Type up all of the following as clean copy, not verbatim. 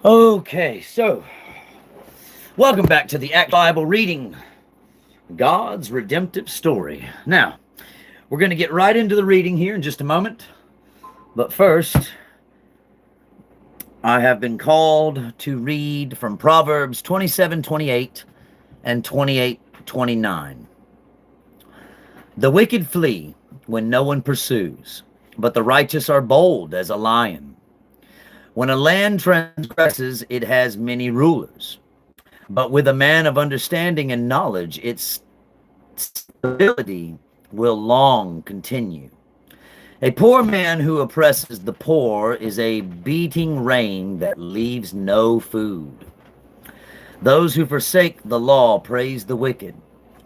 Okay, so welcome back to the Act Bible reading, God's redemptive story. Now, we're going to get right into the reading here in just a moment. But first, I have been called to read from Proverbs 27:28 and 28:29. The wicked flee when no one pursues, but the righteous are bold as a lion. When a land transgresses, it has many rulers. But with a man of understanding and knowledge, its stability will long continue. A poor man who oppresses the poor is a beating rain that leaves no food. Those who forsake the law praise the wicked,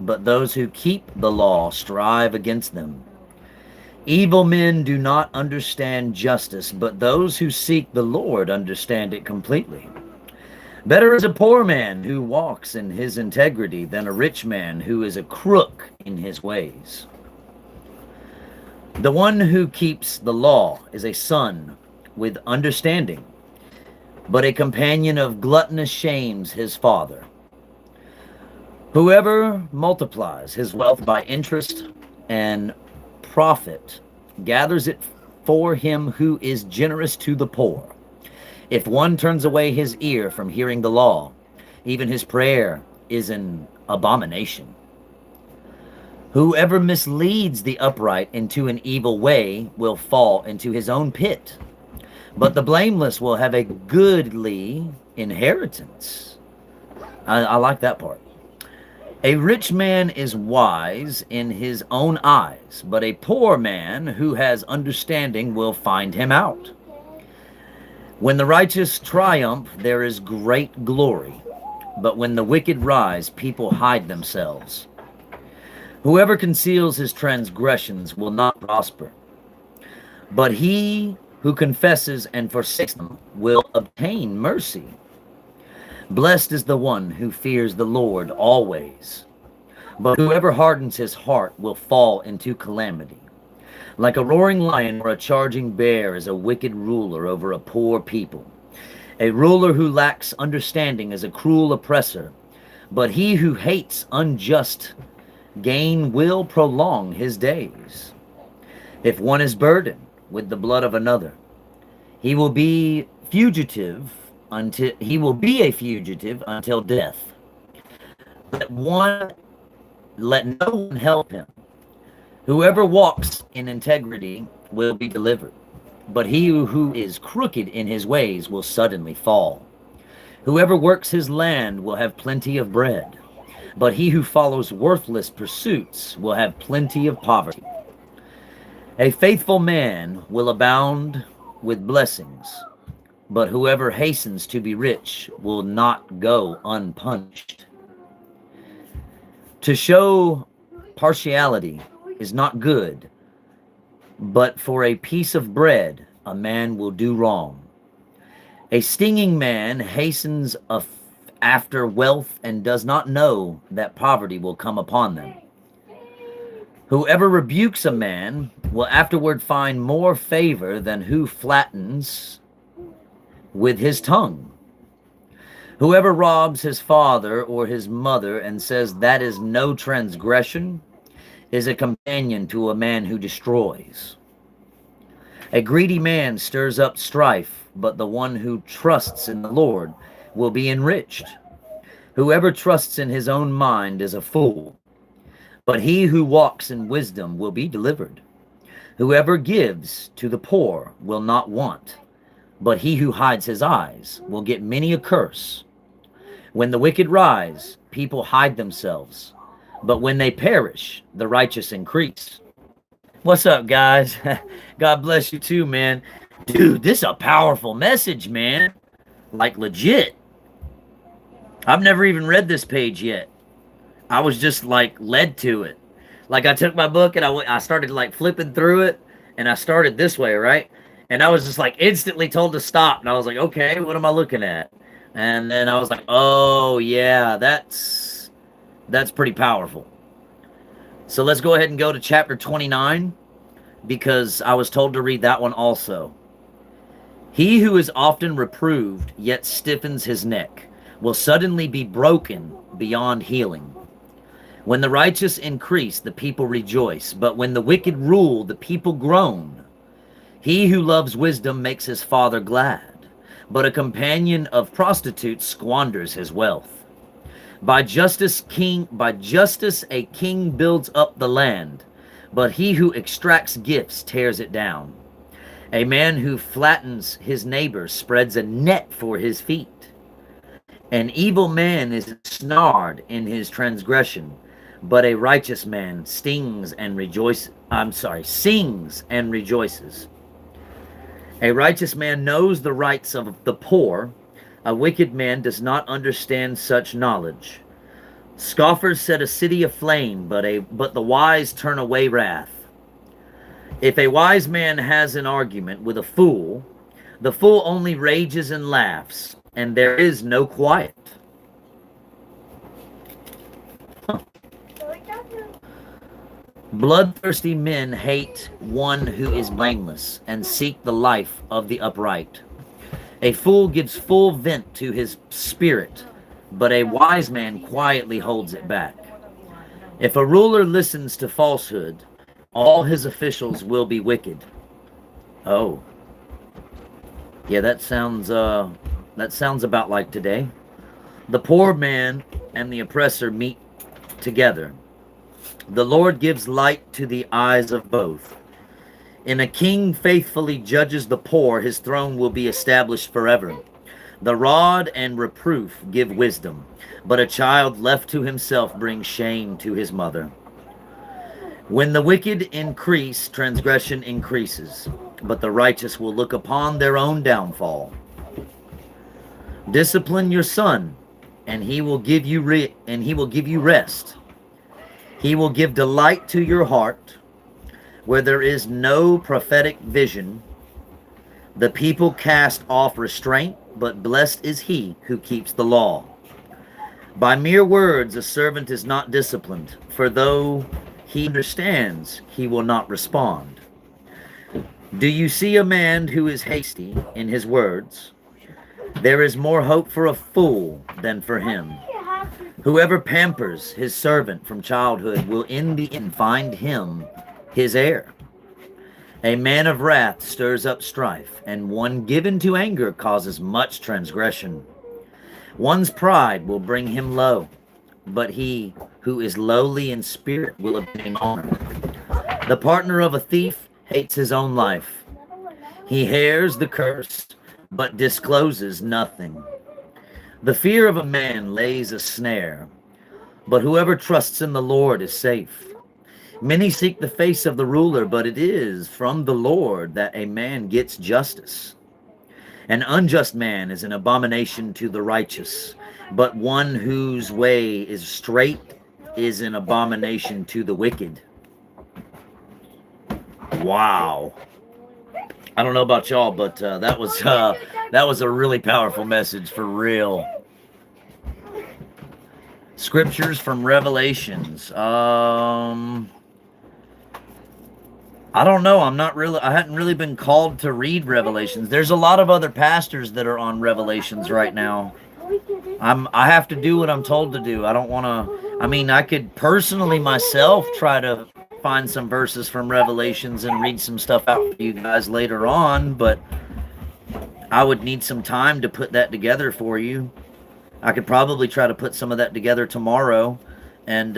but those who keep the law strive against them. Evil men do not understand justice, but those who seek the Lord understand it completely. Better is a poor man who walks in his integrity than a rich man who is a crook in his ways. The one who keeps the law is a son with understanding, but a companion of gluttonous shames his father. Whoever multiplies his wealth by interest and profit gathers it for him who is generous to the poor. If one turns away his ear from hearing the law, even his prayer is an abomination. Whoever misleads the upright into an evil way will fall into his own pit, but the blameless will have a goodly inheritance. I like that part. A rich man is wise in his own eyes, but a poor man who has understanding will find him out. When the righteous triumph, there is great glory, but when the wicked rise, people hide themselves. Whoever conceals his transgressions will not prosper, but he who confesses and forsakes them will obtain mercy. Blessed is the one who fears the Lord always, but whoever hardens his heart will fall into calamity. Like a roaring lion or a charging bear is a wicked ruler over a poor people. A ruler who lacks understanding is a cruel oppressor, but he who hates unjust gain will prolong his days. If one is burdened with the blood of another, he will be a fugitive until death. Let no one help him. Whoever walks in integrity will be delivered, but he who is crooked in his ways will suddenly fall. Whoever works his land will have plenty of bread, but he who follows worthless pursuits will have plenty of poverty. A faithful man will abound with blessings, but whoever hastens to be rich will not go unpunished. To show partiality is not good, but for a piece of bread a man will do wrong. A stinging man hastens after wealth and does not know that poverty will come upon them. Whoever rebukes a man will afterward find more favor than who flattens with his tongue. Whoever robs his father or his mother and says that is no transgression is a companion to a man who destroys. A greedy man stirs up strife, but the one who trusts in the Lord will be enriched. Whoever trusts in his own mind is a fool, but he who walks in wisdom will be delivered. Whoever gives to the poor will not want, but he who hides his eyes will get many a curse. When the wicked rise, people hide themselves, but when they perish, the righteous increase. What's up, guys? God bless you too, man. Dude, this is a powerful message, man. Like, legit. I've never even read this page yet. I was just, like, led to it. Like, I took my book and I started, like, flipping through it, and I started this way, right? And I was just, like, instantly told to stop, and I was like, okay, what am I looking at? And then I was like, oh, yeah, that's pretty powerful. So let's go ahead and go to chapter 29, because I was told to read that one also. He who is often reproved, yet stiffens his neck, will suddenly be broken beyond healing. When the righteous increase, the people rejoice, but when the wicked rule, the people groan. He who loves wisdom makes his father glad, but a companion of prostitutes squanders his wealth. By justice a king builds up the land, but he who extracts gifts tears it down. A man who flattens his neighbor spreads a net for his feet. An evil man is snared in his transgression, but a righteous man sings and rejoices. A righteous man knows the rights of the poor. A wicked man does not understand such knowledge. Scoffers set a city aflame, but the wise turn away wrath. If a wise man has an argument with a fool, the fool only rages and laughs, and there is no quiet. Bloodthirsty men hate one who is blameless and seek the life of the upright. A fool gives full vent to his spirit, but a wise man quietly holds it back. If a ruler listens to falsehood, all his officials will be wicked. Oh. Yeah, that sounds about like today. The poor man and the oppressor meet together. The Lord gives light to the eyes of both. In a king faithfully judges the poor, his throne will be established forever. The rod and reproof give wisdom, but a child left to himself brings shame to his mother. When the wicked increase, transgression increases, but the righteous will look upon their own downfall. Discipline your son, and he will give you rest. He will give delight to your heart. Where there is no prophetic vision, the people cast off restraint, but blessed is he who keeps the law. By mere words a servant is not disciplined, for though he understands, he will not respond. Do you see a man who is hasty in his words? There is more hope for a fool than for him. Whoever pampers his servant from childhood will in the end find him his heir. A man of wrath stirs up strife, and one given to anger causes much transgression. One's pride will bring him low, but he who is lowly in spirit will obtain honor. The partner of a thief hates his own life. He hears the curse, but discloses nothing. The fear of a man lays a snare, but whoever trusts in the Lord is safe. Many seek the face of the ruler, but it is from the Lord that a man gets justice. An unjust man is an abomination to the righteous, but one whose way is straight is an abomination to the wicked. Wow. I don't know about y'all, but that was a really powerful message for real. Scriptures from Revelations. I don't know. I hadn't really been called to read Revelations. There's a lot of other pastors that are on Revelations right now. I have to do what I'm told to do. I don't want to, I could personally myself try to find some verses from Revelations and read some stuff out for you guys later on, but I would need some time to put that together for you. I could probably try to put some of that together tomorrow, and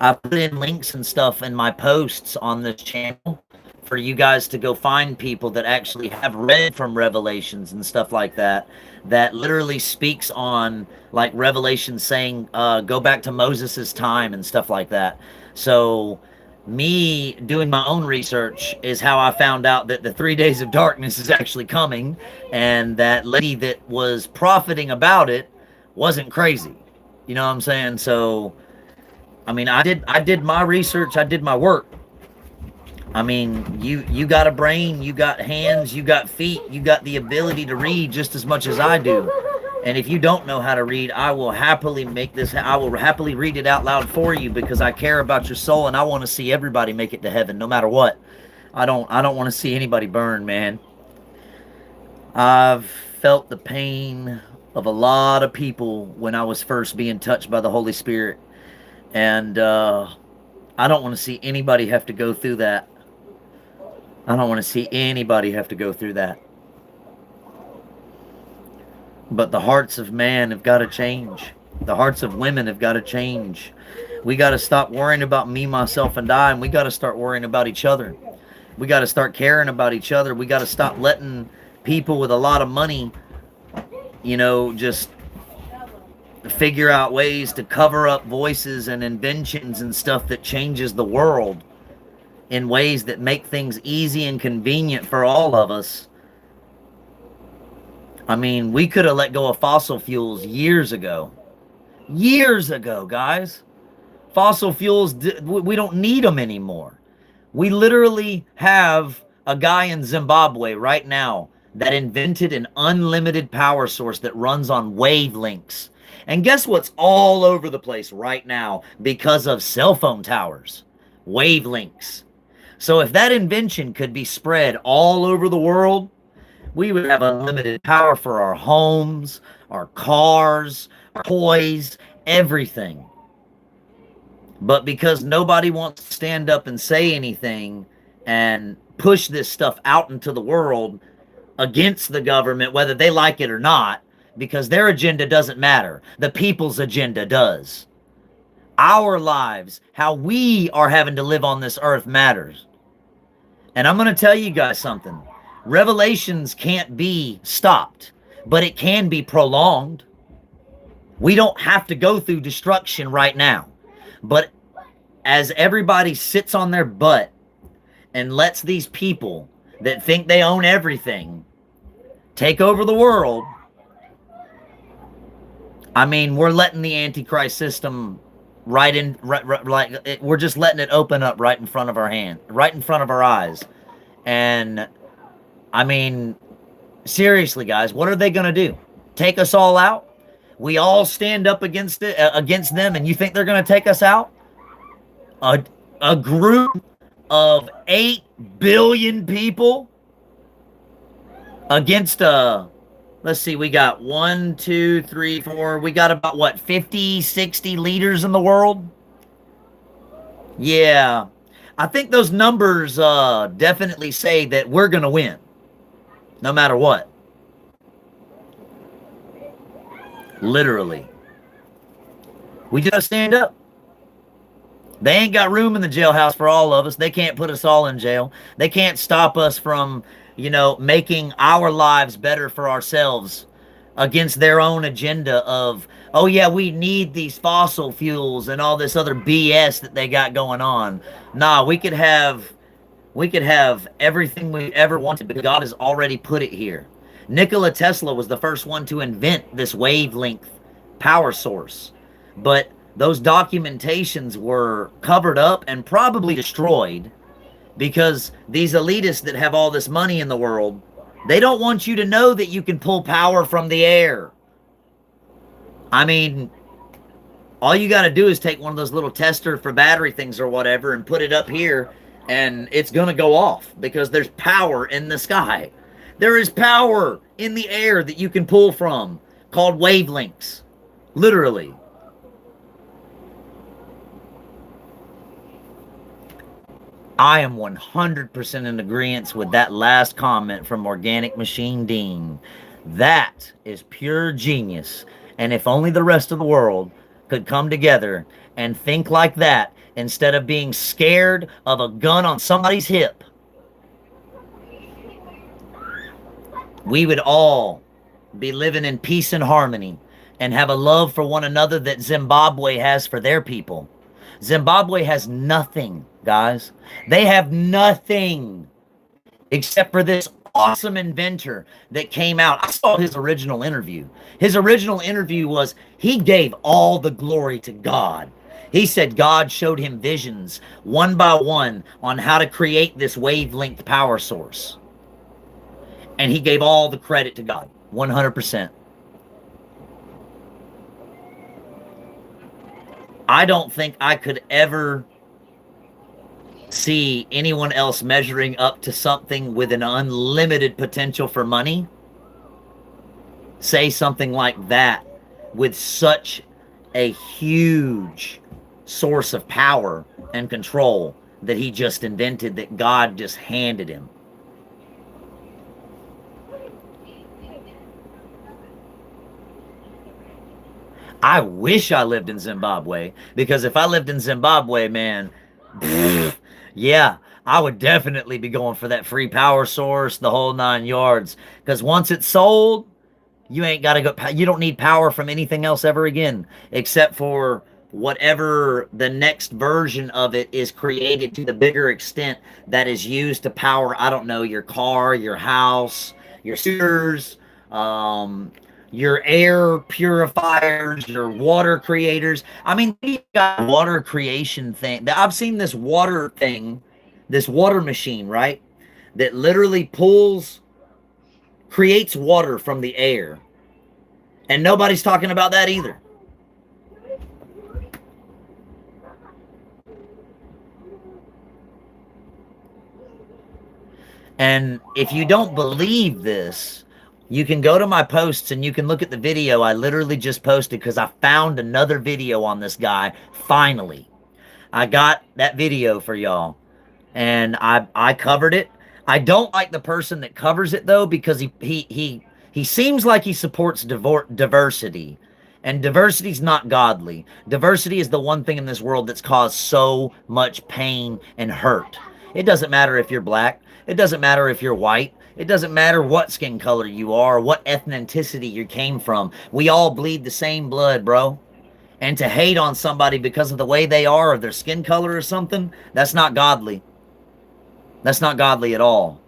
I put in links and stuff in my posts on this channel for you guys to go find people that actually have read from Revelations and stuff like that, that literally speaks on like Revelation saying, go back to Moses's time and stuff like that. So me doing my own research is how I found out that the 3 days of darkness is actually coming, and that lady that was profiting about it wasn't crazy. You know what I'm saying? So, I did my research, I did my work. You got a brain, you got hands, you got feet, you got the ability to read just as much as I do. And if you don't know how to read, I will happily read it out loud for you, because I care about your soul and I want to see everybody make it to heaven no matter what. I don't want to see anybody burn, man. I've felt the pain of a lot of people when I was first being touched by the Holy Spirit. And I don't want to see anybody have to go through that. I don't want to see anybody have to go through that. But the hearts of man have got to change. The hearts of women have got to change. We got to stop worrying about me, myself, and I, and we got to start worrying about each other. We got to start caring about each other. We got to stop letting people with a lot of money, you know, just figure out ways to cover up voices and inventions and stuff that changes the world in ways that make things easy and convenient for all of us. I mean, we could have let go of fossil fuels years ago. Years ago, guys. Fossil fuels, we don't need them anymore. We literally have a guy in Zimbabwe right now that invented an unlimited power source that runs on wavelengths. And guess what's all over the place right now because of cell phone towers? Wavelengths. So if that invention could be spread all over the world, we would have unlimited power for our homes, our cars, our toys, everything. But because nobody wants to stand up and say anything and push this stuff out into the world against the government, whether they like it or not, because their agenda doesn't matter. The people's agenda does. Our lives, how we are having to live on this earth matters. And I'm going to tell you guys something. Revelations can't be stopped, but it can be prolonged. We don't have to go through destruction right now. But as everybody sits on their butt and lets these people that think they own everything take over the world, I mean, we're letting the Antichrist system we're just letting it open up right in front of our hand, right in front of our eyes. And I mean, seriously, guys, what are they going to do? Take us all out? We all stand up against them, and you think they're going to take us out? A group of 8 billion people against let's see, we got 1, 2, 3, 4. We got about, what, 50, 60 leaders in the world? Yeah. I think those numbers definitely say that we're going to win. No matter what. Literally. We just stand up. They ain't got room in the jailhouse for all of us. They can't put us all in jail. They can't stop us from, you know, making our lives better for ourselves against their own agenda of, oh yeah, we need these fossil fuels and all this other BS that they got going on. Nah, we could have everything we ever wanted, but God has already put it here. Nikola Tesla was the first one to invent this wavelength power source, but those documentations were covered up and probably destroyed because these elitists that have all this money in the world, they don't want you to know that you can pull power from the air. I mean, all you got to do is take one of those little tester for battery things or whatever and put it up here, and it's going to go off because there's power in the sky. There is power in the air that you can pull from called wavelengths. Literally. I am 100% in agreement with that last comment from Organic Machine Dean. That is pure genius. And if only the rest of the world could come together and think like that instead of being scared of a gun on somebody's hip, we would all be living in peace and harmony and have a love for one another that Zimbabwe has for their people. Zimbabwe has nothing, guys. They have nothing except for this awesome inventor that came out. I saw his original interview. His original interview was, he gave all the glory to God. He said God showed him visions one by one on how to create this wavelength power source. And he gave all the credit to God, 100%. I don't think I could ever see anyone else measuring up to something with an unlimited potential for money say something like that with such a huge source of power and control that he just invented, that God just handed him? I wish I lived in Zimbabwe, because if I lived in Zimbabwe, man, yeah, I would definitely be going for that free power source, the whole 9 yards. Because once it's sold, you ain't got to go, you don't need power from anything else ever again, except for whatever the next version of it is created to the bigger extent that is used to power, I don't know, your car, your house, your sewers, um, your air purifiers, your water creators. I mean, you got water creation thing. I've seen this water thing, this water machine, right? That literally creates water from the air. And nobody's talking about that either. And if you don't believe this, you can go to my posts and you can look at the video I literally just posted, because I found another video on this guy. Finally, I got that video for y'all, and I covered it. I don't like the person that covers it though, because he seems like he supports diversity, and diversity's not godly. Diversity is the one thing in this world that's caused so much pain and hurt. It doesn't matter if you're black. It doesn't matter if you're white. It doesn't matter what skin color you are, what ethnicity you came from. We all bleed the same blood, bro. And to hate on somebody because of the way they are or their skin color or something, that's not godly. That's not godly at all.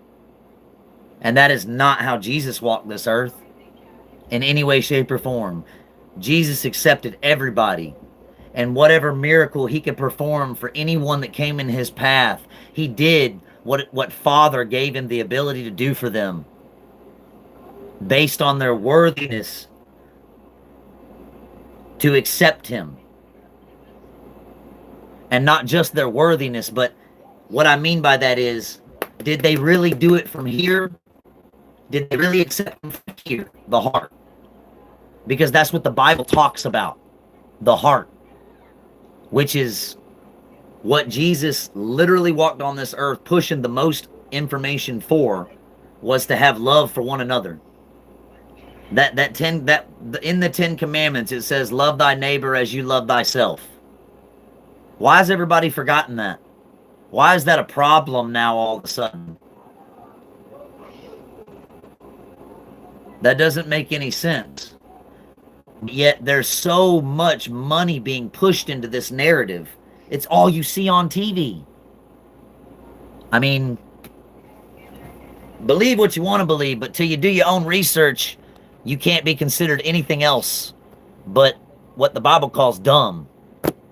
And that is not how Jesus walked this earth in any way, shape, or form. Jesus accepted everybody, and whatever miracle he could perform for anyone that came in his path, he did what Father gave him the ability to do for them, based on their worthiness to accept him. And not just their worthiness, but what I mean by that is, did they really do it from here? Did they really accept him from here? The heart. Because that's what the Bible talks about. The heart. Which is what Jesus literally walked on this earth pushing the most information for, was to have love for one another. In the 10 Commandments it says, love thy neighbor as you love thyself. Why has everybody forgotten that? Why is that a problem now all of a sudden? That doesn't make any sense. Yet there's so much money being pushed into this narrative. It's all you see on TV. I mean, believe what you want to believe, but till you do your own research, you can't be considered anything else but what the Bible calls dumb.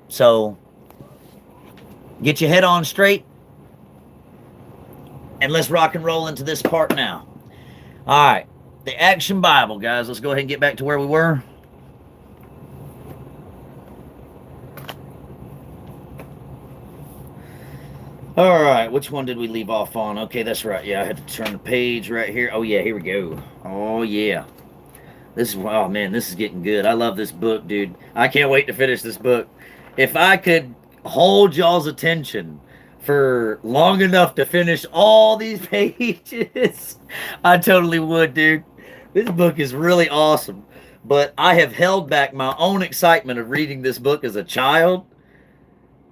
So, get your head on straight, and let's rock and roll into this part now. All right, the Action Bible, guys. Let's go ahead and get back to where we were. All right, which one did we leave off on? Okay, that's right. Yeah, I had to turn the page right here. Oh, yeah, here we go. Oh, yeah. Oh, man, this is getting good. I love this book, dude. I can't wait to finish this book. If I could hold y'all's attention for long enough to finish all these pages, I totally would, dude. This book is really awesome. But I have held back my own excitement of reading this book as a child,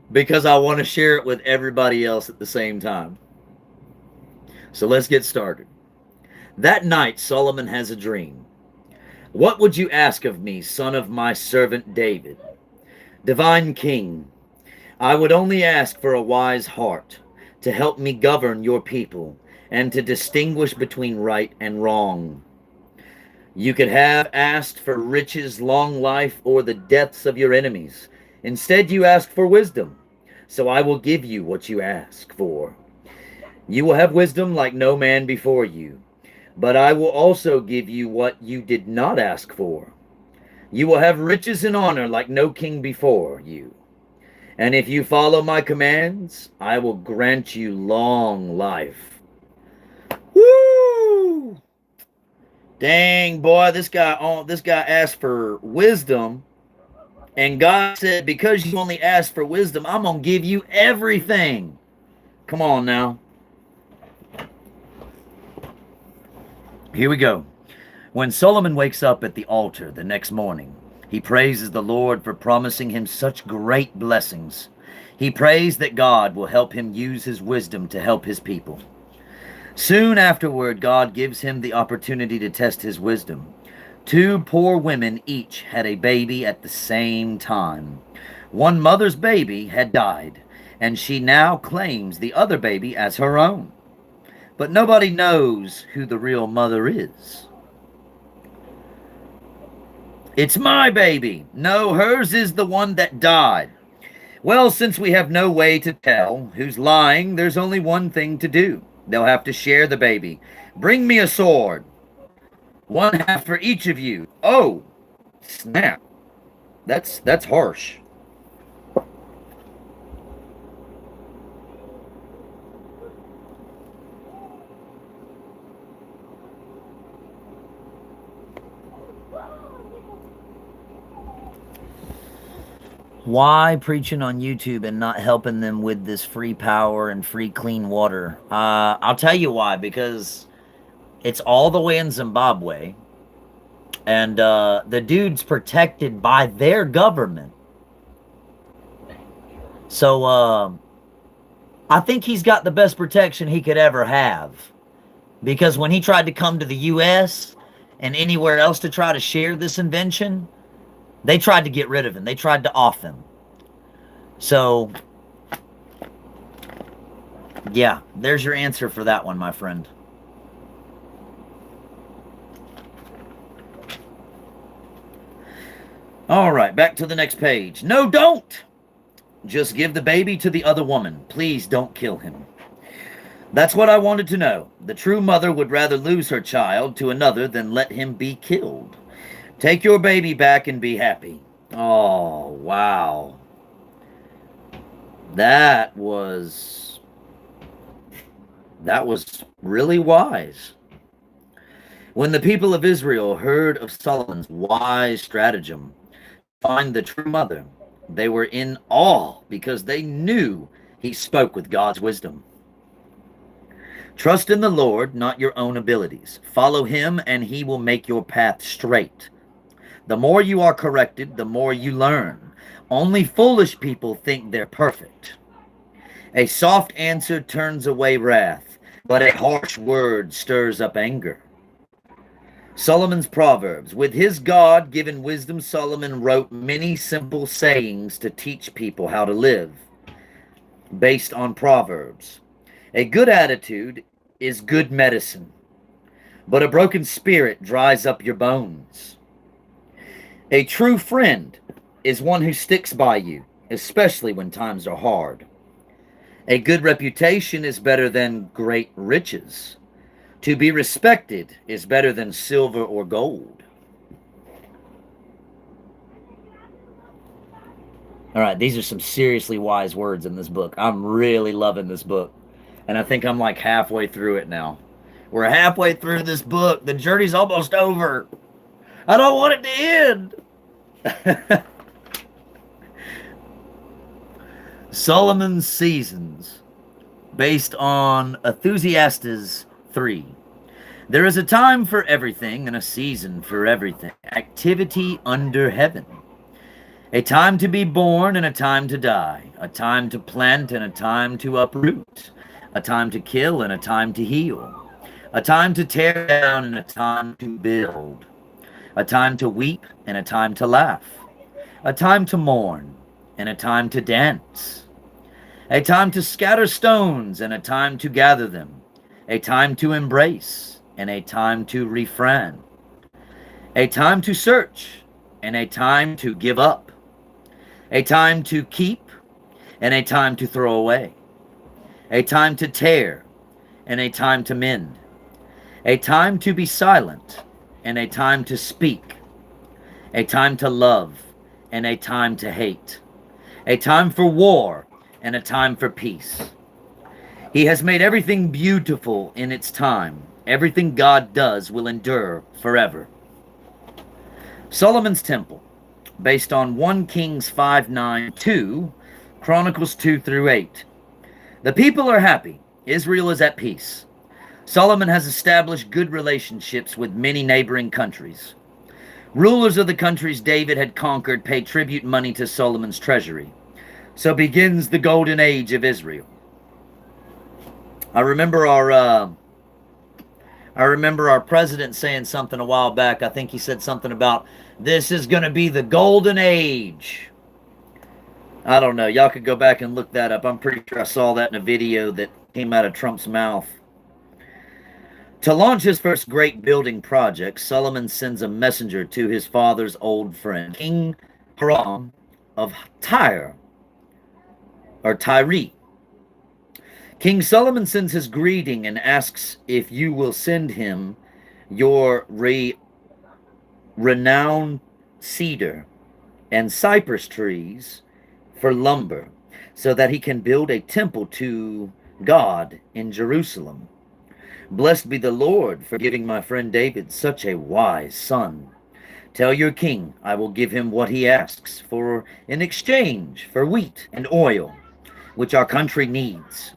because I want to share it with everybody else at the same time. So let's get started. That night Solomon has a dream. What would you ask of me, son of my servant David? Divine King, I would only ask for a wise heart to help me govern your people and to distinguish between right and wrong. You could have asked for riches, long life, or the deaths of your enemies. Instead, you ask for wisdom, so I will give you what you ask for. You will have wisdom like no man before you, but I will also give you what you did not ask for. You will have riches and honor like no king before you. And if you follow my commands, I will grant you long life. Woo! Dang, boy, this guy asked for wisdom, and God said, because you only asked for wisdom, I'm going to give you everything. Come on now. Here we go. When Solomon wakes up at the altar the next morning, he praises the Lord for promising him such great blessings. He prays that God will help him use his wisdom to help his people. Soon afterward, God gives him the opportunity to test his wisdom. Two poor women each had a baby at the same time. One mother's baby had died, and she now claims the other baby as her own. But nobody knows who the real mother is. It's my baby. No, hers is the one that died. Well, since we have no way to tell who's lying, there's only one thing to do. They'll have to share the baby. Bring me a sword. One half for each of you. Oh, snap. That's harsh. Why preaching on YouTube and not helping them with this free power and free clean water? I'll tell you why. Because it's all the way in Zimbabwe, and the dude's protected by their government. So I think he's got the best protection he could ever have. Because when he tried to come to the U.S. and anywhere else to try to share this invention, they tried to get rid of him. They tried to off him. So, yeah, there's your answer for that one, my friend. All right, back to the next page. No, don't! Just give the baby to the other woman. Please don't kill him. That's what I wanted to know. The true mother would rather lose her child to another than let him be killed. Take your baby back and be happy. Oh, wow. That was really wise. When the people of Israel heard of Solomon's wise stratagem to find the true mother, they were in awe because they knew he spoke with God's wisdom. Trust in the Lord, not your own abilities. Follow him, and he will make your path straight. The more you are corrected, the more you learn. Only foolish people think they're perfect. A soft answer turns away wrath, but a harsh word stirs up anger. Solomon's Proverbs. With his God-given wisdom, Solomon wrote many simple sayings to teach people how to live, based on Proverbs. A good attitude is good medicine, but a broken spirit dries up your bones. A true friend is one who sticks by you, especially when times are hard. A good reputation is better than great riches. To be respected is better than silver or gold. All right, these are some seriously wise words in this book. I'm really loving this book. And I think I'm like halfway through it now. We're halfway through this book. The journey's almost over. I don't want it to end. Solomon's Seasons, based on Ecclesiastes 3. There is a time for everything and a season for everything. Activity under heaven. A time to be born and a time to die. A time to plant and a time to uproot. A time to kill and a time to heal. A time to tear down and a time to build. A time to weep and a time to laugh. A time to mourn and a time to dance. A time to scatter stones and a time to gather them. A time to embrace and a time to refrain. A time to search and a time to give up. A time to keep and a time to throw away. A time to tear and a time to mend. A time to be silent and a time to speak. A time to love and a time to hate. A time for war and a time for peace. He has made everything beautiful in its time. Everything God does will endure forever. Solomon's Temple, based on 1 Kings 5:9, 2 Chronicles 2 through 8. The people are happy. Israel is at peace. Solomon has established good relationships with many neighboring countries. Rulers of the countries David had conquered pay tribute money to Solomon's treasury. So begins the golden age of Israel. I remember our president saying something a while back. I think he said something about, this is going to be the golden age. I don't know. Y'all could go back and look that up. I'm pretty sure I saw that in a video that came out of Trump's mouth. To launch his first great building project, Solomon sends a messenger to his father's old friend, King Hiram of Tyre, or Tyre. King Solomon sends his greeting and asks if you will send him your renowned cedar and cypress trees for lumber, so that he can build a temple to God in Jerusalem. Blessed be the Lord for giving my friend David such a wise son. Tell your king I will give him what he asks for in exchange for wheat and oil, which our country needs.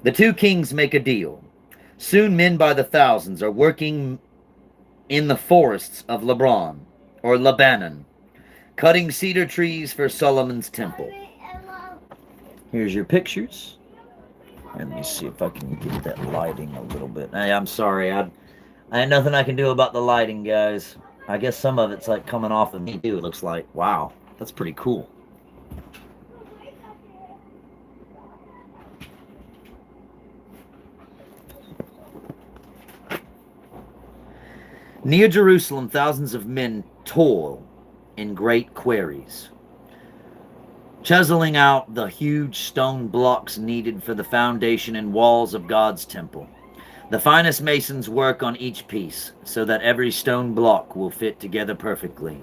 The two kings make a deal. Soon men by the thousands are working in the forests of Lebanon, cutting cedar trees for Solomon's temple. Here's your pictures. Let me see if I can get that lighting a little bit. Hey, I'm sorry. I ain't nothing I can do about the lighting, guys. I guess some of it's like coming off of me too, it looks like. Wow, that's pretty cool. Near Jerusalem, thousands of men toil in great quarries, chiseling out the huge stone blocks needed for the foundation and walls of God's temple. The finest masons work on each piece so that every stone block will fit together perfectly.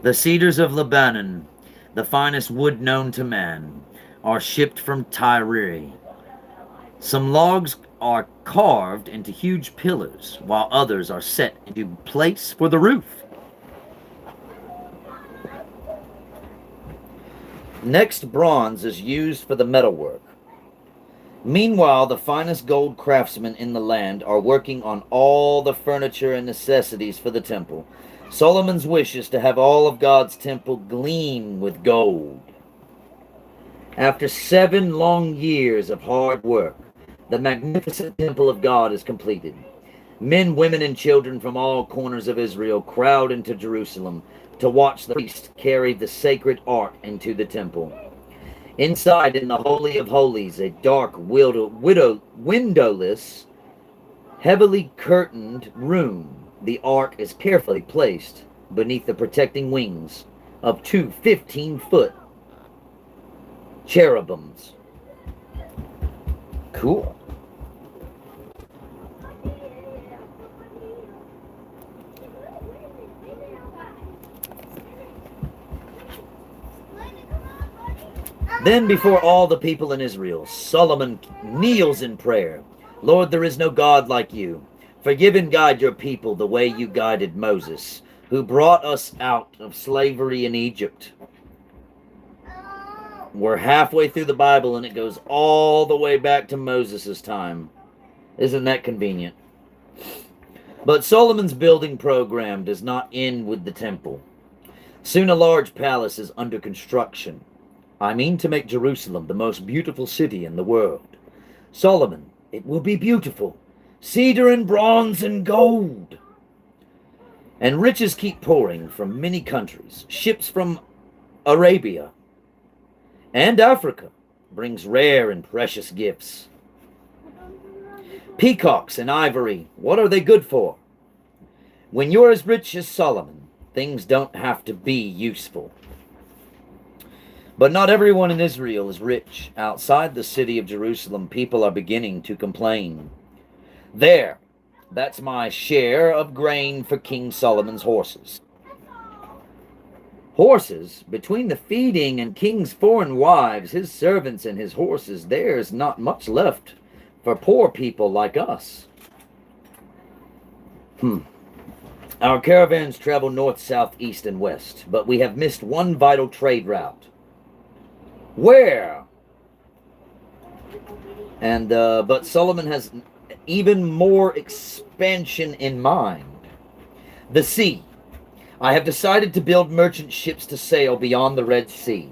The cedars of Lebanon, the finest wood known to man, are shipped from Tyre. Some logs are carved into huge pillars, while others are set into place for the roof. Next, bronze is used for the metalwork. Meanwhile, the finest gold craftsmen in the land are working on all the furniture and necessities for the temple. Solomon's wish is to have all of God's temple gleam with gold. After 7 long years of hard work, the magnificent temple of God is completed. Men, women, and children from all corners of Israel crowd into Jerusalem to watch the priest carry the sacred ark into the temple. Inside, in the Holy of Holies, a dark, windowless, heavily curtained room, the ark is carefully placed beneath the protecting wings of 2 15-foot cherubims. Cool. Then before all the people in Israel, Solomon kneels in prayer. Lord, there is no God like you. Forgive and guide your people the way you guided Moses, who brought us out of slavery in Egypt. We're halfway through the Bible and it goes all the way back to Moses' time. Isn't that convenient? But Solomon's building program does not end with the temple. Soon a large palace is under construction. I mean to make Jerusalem the most beautiful city in the world. Solomon, it will be beautiful. Cedar and bronze and gold. And riches keep pouring from many countries. Ships from Arabia and Africa brings rare and precious gifts. Peacocks and ivory, what are they good for? When you're as rich as Solomon, things don't have to be useful. But not everyone in Israel is rich. Outside the city of Jerusalem, people are beginning to complain. There, that's my share of grain for King Solomon's horses. Horses? Between the feeding and king's foreign wives, his servants and his horses, there's not much left for poor people like us. Our caravans travel north, south, east, and west, but we have missed one vital trade route. Where? And but Solomon has even more expansion in mind. The sea. I have decided to build merchant ships to sail beyond the Red Sea.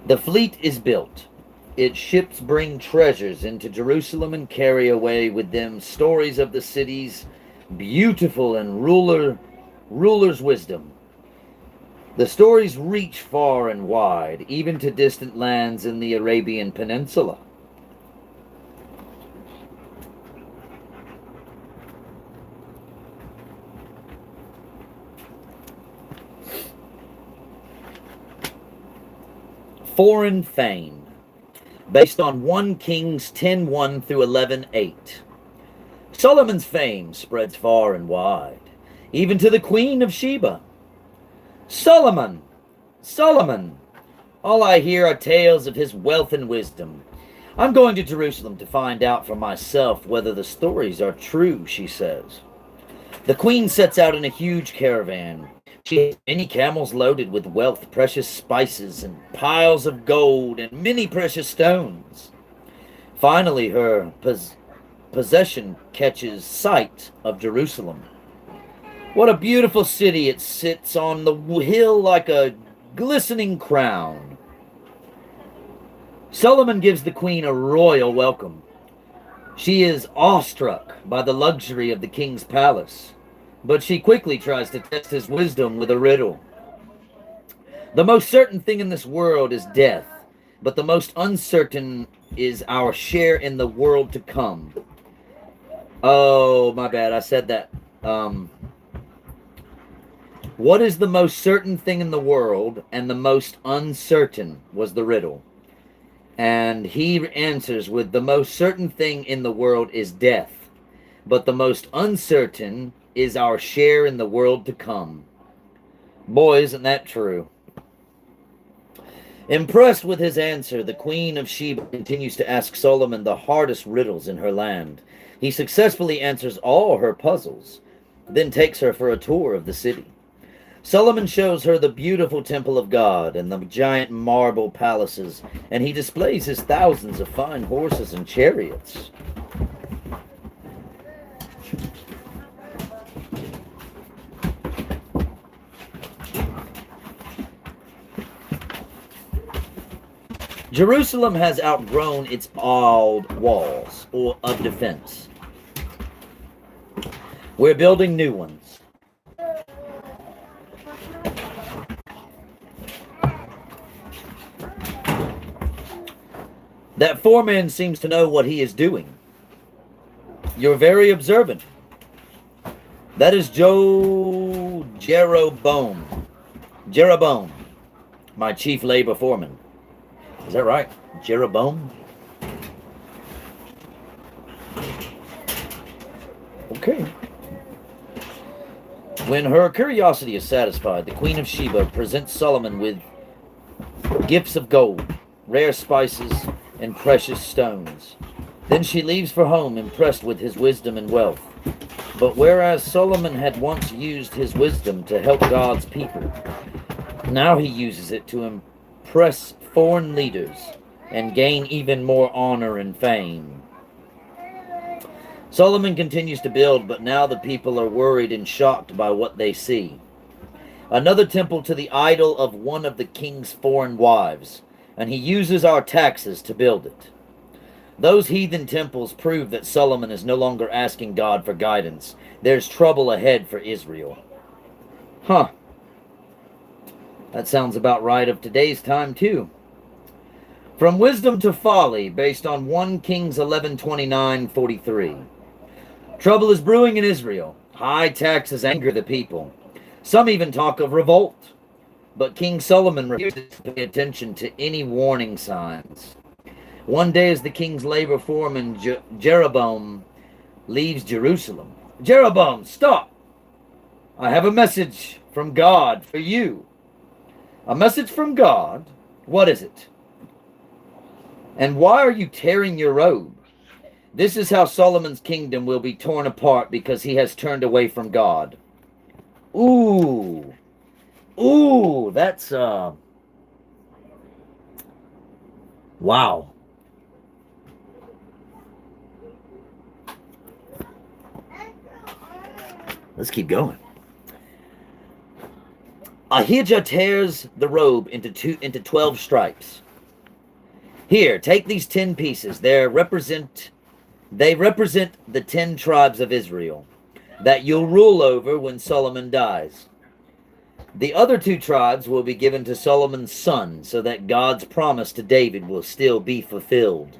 The fleet is built. Its ships bring treasures into Jerusalem and carry away with them stories of the city's beautiful and ruler's wisdom. The stories reach far and wide, even to distant lands in the Arabian Peninsula. Foreign fame, based on 1 Kings 10:1 through 11:8. Solomon's fame spreads far and wide, even to the Queen of Sheba. Solomon, Solomon, all I hear are tales of his wealth and wisdom. I'm going to Jerusalem to find out for myself whether the stories are true, she says. The queen sets out in a huge caravan. She has many camels loaded with wealth, precious spices, and piles of gold, and many precious stones. Finally, her possession catches sight of Jerusalem. What a beautiful city! It sits on the hill like a glistening crown. Solomon gives the queen a royal welcome. She is awestruck by the luxury of the king's palace, but she quickly tries to test his wisdom with a riddle. The most certain thing in this world is death, but the most uncertain is our share in the world to come. Oh, my bad, I said that. What is the most certain thing in the world and the most uncertain was the riddle. And he answers with, the most certain thing in the world is death, but the most uncertain is our share in the world to come. Boy, isn't that true? Impressed with his answer, the Queen of Sheba continues to ask Solomon the hardest riddles in her land. He successfully answers all her puzzles, then takes her for a tour of the city. Solomon shows her the beautiful temple of God and the giant marble palaces, and he displays his thousands of fine horses and chariots. Jerusalem has outgrown its old walls of defense. We're building new ones. That foreman seems to know what he is doing. You're very observant. That is Jeroboam, my chief labor foreman. Is that right? Jeroboam? Okay. When her curiosity is satisfied, the Queen of Sheba presents Solomon with gifts of gold, rare spices, and precious stones. Then she leaves for home, impressed with his wisdom and wealth. But whereas Solomon had once used his wisdom to help God's people, now he uses it to impress foreign leaders and gain even more honor and fame. Solomon continues to build, but now the people are worried and shocked by what they see. Another temple to the idol of one of the king's foreign wives, and he uses our taxes to build it. Those heathen temples prove that Solomon is no longer asking God for guidance. There's trouble ahead for Israel. Huh. That sounds about right of today's time, too. From wisdom to folly, based on 1 Kings 11:29-43. Trouble is brewing in Israel. High taxes anger the people. Some even talk of revolt. But King Solomon refuses to pay attention to any warning signs. One day as the king's labor foreman Jeroboam leaves Jerusalem. Jeroboam, stop! I have a message from God for you. A message from God? What is it? And why are you tearing your robe? This is how Solomon's kingdom will be torn apart because he has turned away from God. Ooh. Ooh, that's, wow. Let's keep going. Ahijah tears the robe into 12 stripes. Here, take these 10 pieces. They represent the 10 tribes of Israel that you'll rule over when Solomon dies. The other 2 tribes will be given to Solomon's son, so that God's promise to David will still be fulfilled.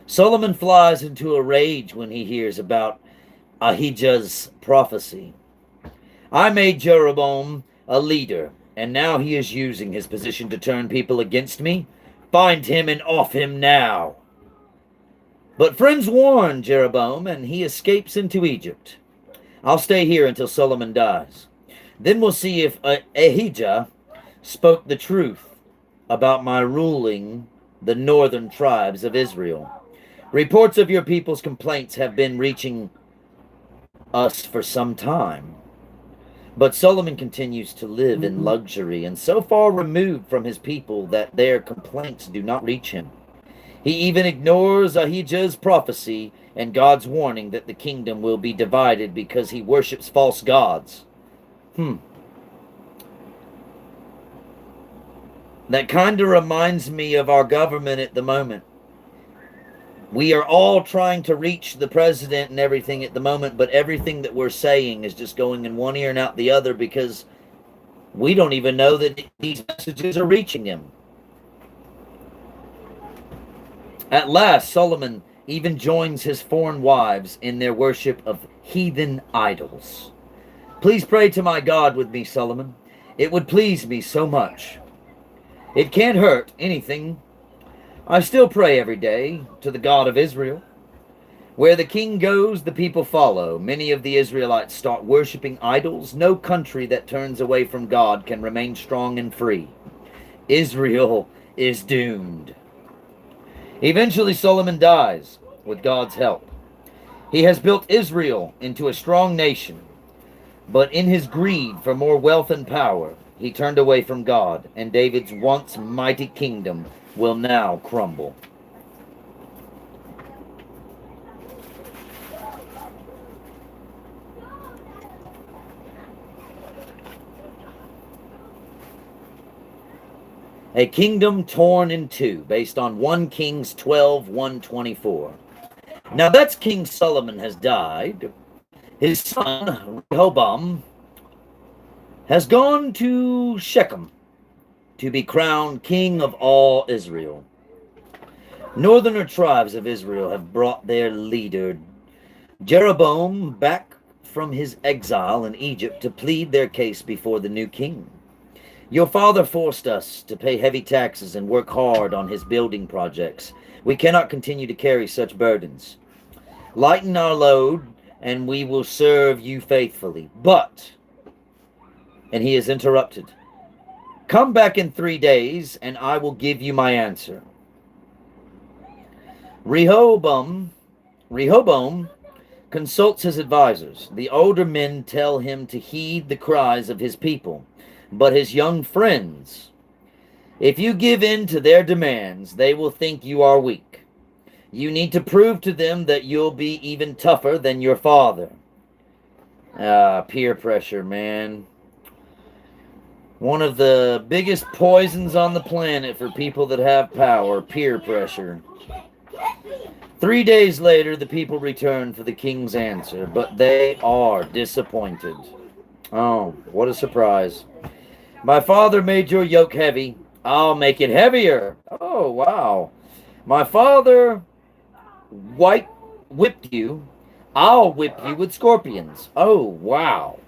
Solomon flies into a rage when he hears about Ahijah's prophecy. I made Jeroboam a leader, and now he is using his position to turn people against me. Find him and off him now. But friends warn Jeroboam, and he escapes into Egypt. I'll stay here until Solomon dies. Then we'll see if Ahijah spoke the truth about my ruling the northern tribes of Israel. Reports of your people's complaints have been reaching us for some time. But Solomon continues to live in luxury and so far removed from his people that their complaints do not reach him. He even ignores Ahijah's prophecy and God's warning that the kingdom will be divided because he worships false gods. That kind of reminds me of our government at the moment. We are all trying to reach the president and everything at the moment, but everything that we're saying is just going in one ear and out the other because we don't even know that these messages are reaching him. At last, Solomon even joins his foreign wives in their worship of heathen idols. Please pray to my God with me, Solomon. It would please me so much. It can't hurt anything. I still pray every day to the God of Israel. Where the king goes, the people follow. Many of the Israelites start worshiping idols. No country that turns away from God can remain strong and free. Israel is doomed. Eventually, Solomon dies with God's help. He has built Israel into a strong nation, but in his greed for more wealth and power, he turned away from God, and David's once mighty kingdom will now crumble. A kingdom torn in two, based on 1 Kings 12:1-24. Now that's King Solomon has died. His son, Rehoboam, has gone to Shechem to be crowned king of all Israel. Northern tribes of Israel have brought their leader, Jeroboam, back from his exile in Egypt to plead their case before the new king. Your father forced us to pay heavy taxes and work hard on his building projects. We cannot continue to carry such burdens. Lighten our load, and we will serve you faithfully. But, and he is interrupted, come back in 3 days, and I will give you my answer. Rehoboam consults his advisors. The older men tell him to heed the cries of his people, but his young friends, if you give in to their demands, they will think you are weak. You need to prove to them that you'll be even tougher than your father. Peer pressure, man. One of the biggest poisons on the planet for people that have power, peer pressure. 3 days later, the people return for the king's answer, but they are disappointed. Oh, what a surprise. My father made your yoke heavy. I'll make it heavier. Oh, wow. My father whipped you. I'll whip you with scorpions. Oh, wow.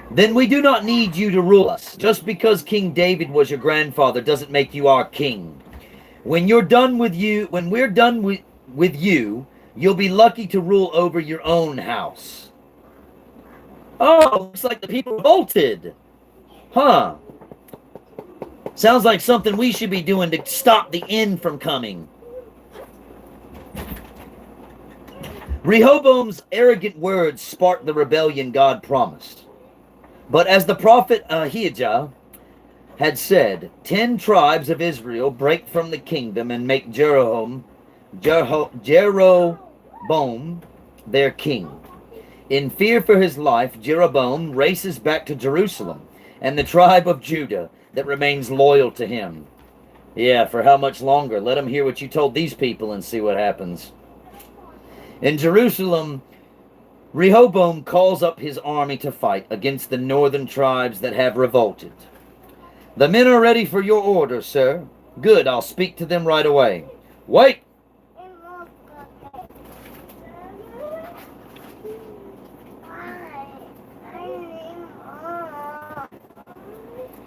Then we do not need you to rule us. Just because King David was your grandfather doesn't make you our king. When we're done with you, you'll be lucky to rule over your own house. Oh, looks like the people revolted. Huh. Sounds like something we should be doing to stop the end from coming. Rehoboam's arrogant words sparked the rebellion God promised. But as the prophet Ahijah had said, 10 tribes of Israel break from the kingdom and make Jeroboam their king. In fear for his life, Jeroboam races back to Jerusalem and the tribe of Judah that remains loyal to him. Yeah, for how much longer? Let them hear what you told these people and see what happens. In Jerusalem, Rehoboam calls up his army to fight against the northern tribes that have revolted. The men are ready for your order, sir. Good, I'll speak to them right away. Wait!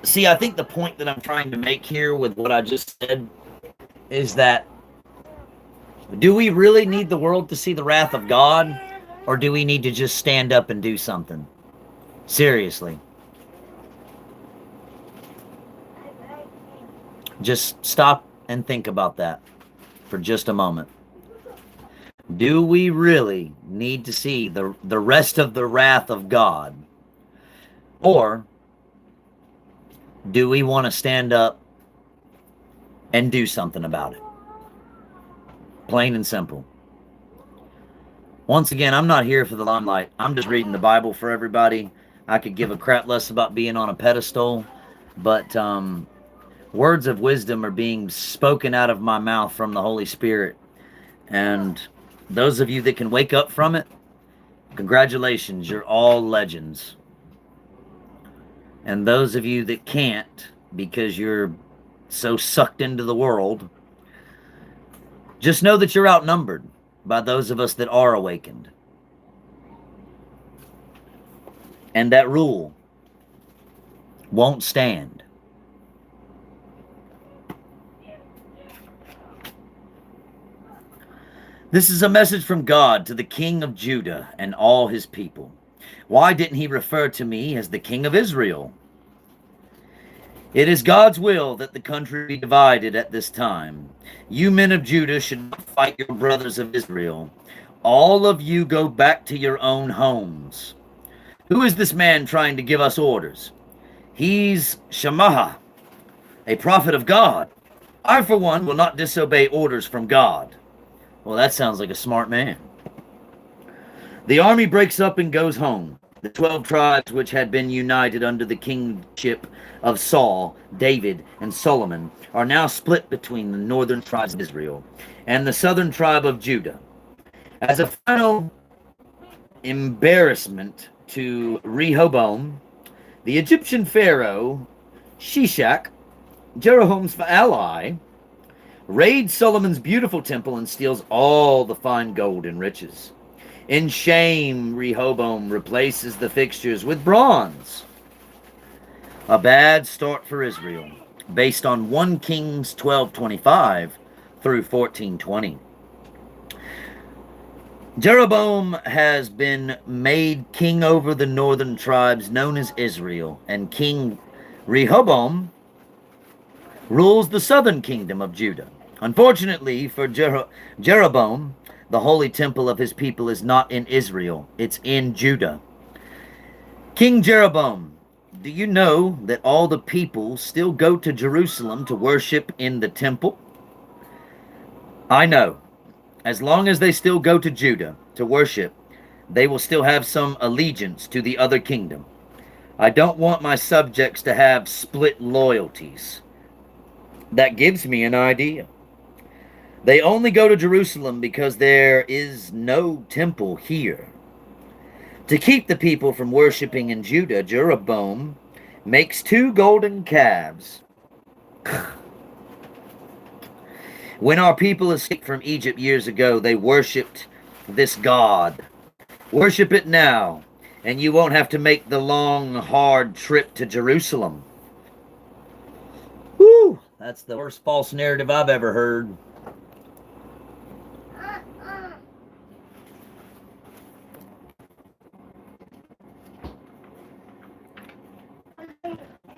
See, I think the point that I'm trying to make here with what I just said is that do we really need the world to see the wrath of God, or do we need to just stand up and do something? Seriously. Just stop and think about that for just a moment. Do we really need to see the rest of the wrath of God? Or do we want to stand up and do something about it? Plain and simple. Once again, I'm not here for the limelight. I'm just reading the Bible for everybody. I could give a crap less about being on a pedestal, but words of wisdom are being spoken out of my mouth from the Holy Spirit. And those of you that can wake up from it, congratulations, you're all legends. And those of you that can't, because you're so sucked into the world, just know that you're outnumbered by those of us that are awakened. And that rule won't stand. This is a message from God to the king of Judah and all his people. Why didn't he refer to me as the king of Israel? It is God's will that the country be divided at this time. You men of Judah should not fight your brothers of Israel. All of you go back to your own homes. Who is this man trying to give us orders? He's Shemaiah, a prophet of God. I, for one, will not disobey orders from God. Well, that sounds like a smart man. The army breaks up and goes home. The 12 tribes which had been united under the kingship of Saul, David, and Solomon are now split between the northern tribes of Israel and the southern tribe of Judah. As a final embarrassment to Rehoboam, the Egyptian pharaoh Shishak, Jeroboam's ally, raids Solomon's beautiful temple and steals all the fine gold and riches. In shame, Rehoboam replaces the fixtures with bronze. A bad start for Israel, based on 1 Kings 12:25 through 14:20. Jeroboam has been made king over the northern tribes known as Israel, and King Rehoboam rules the southern kingdom of Judah. Unfortunately for Jeroboam, the holy temple of his people is not in Israel, it's in Judah. King Jeroboam, do you know that all the people still go to Jerusalem to worship in the temple? I know. As long as they still go to Judah to worship, they will still have some allegiance to the other kingdom. I don't want my subjects to have split loyalties. That gives me an idea. They only go to Jerusalem because there is no temple here. To keep the people from worshiping in Judah, Jeroboam makes 2 golden calves. When our people escaped from Egypt years ago, they worshipped this god. Worship it now, and you won't have to make the long, hard trip to Jerusalem. Whew, that's the worst false narrative I've ever heard.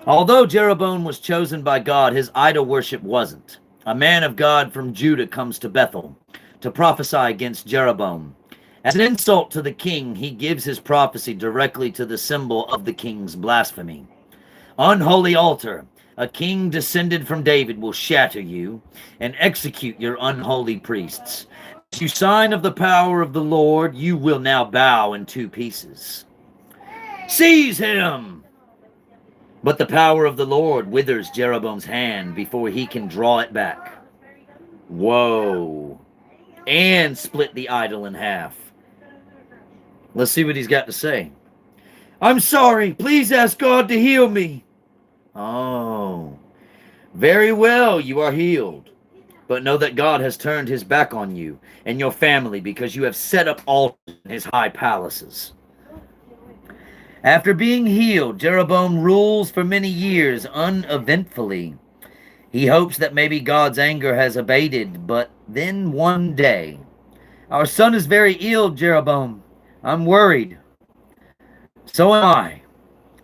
Although Jeroboam was chosen by God, his idol worship wasn't. A man of God from Judah comes to Bethel to prophesy against Jeroboam. As an insult to the king, he gives his prophecy directly to the symbol of the king's blasphemy. Unholy altar, a king descended from David will shatter you and execute your unholy priests. As you sign of the power of the Lord, you will now bow in two pieces. Seize him! But the power of the Lord withers Jeroboam's hand before he can draw it back. Whoa. And split the idol in half. Let's see what he's got to say. I'm sorry. Please ask God to heal me. Oh. Very well, you are healed. But know that God has turned his back on you and your family because you have set up altars in his high palaces. After being healed, Jeroboam rules for many years uneventfully. He hopes that maybe God's anger has abated, but then one day, our son is very ill, Jeroboam. I'm worried. So am I.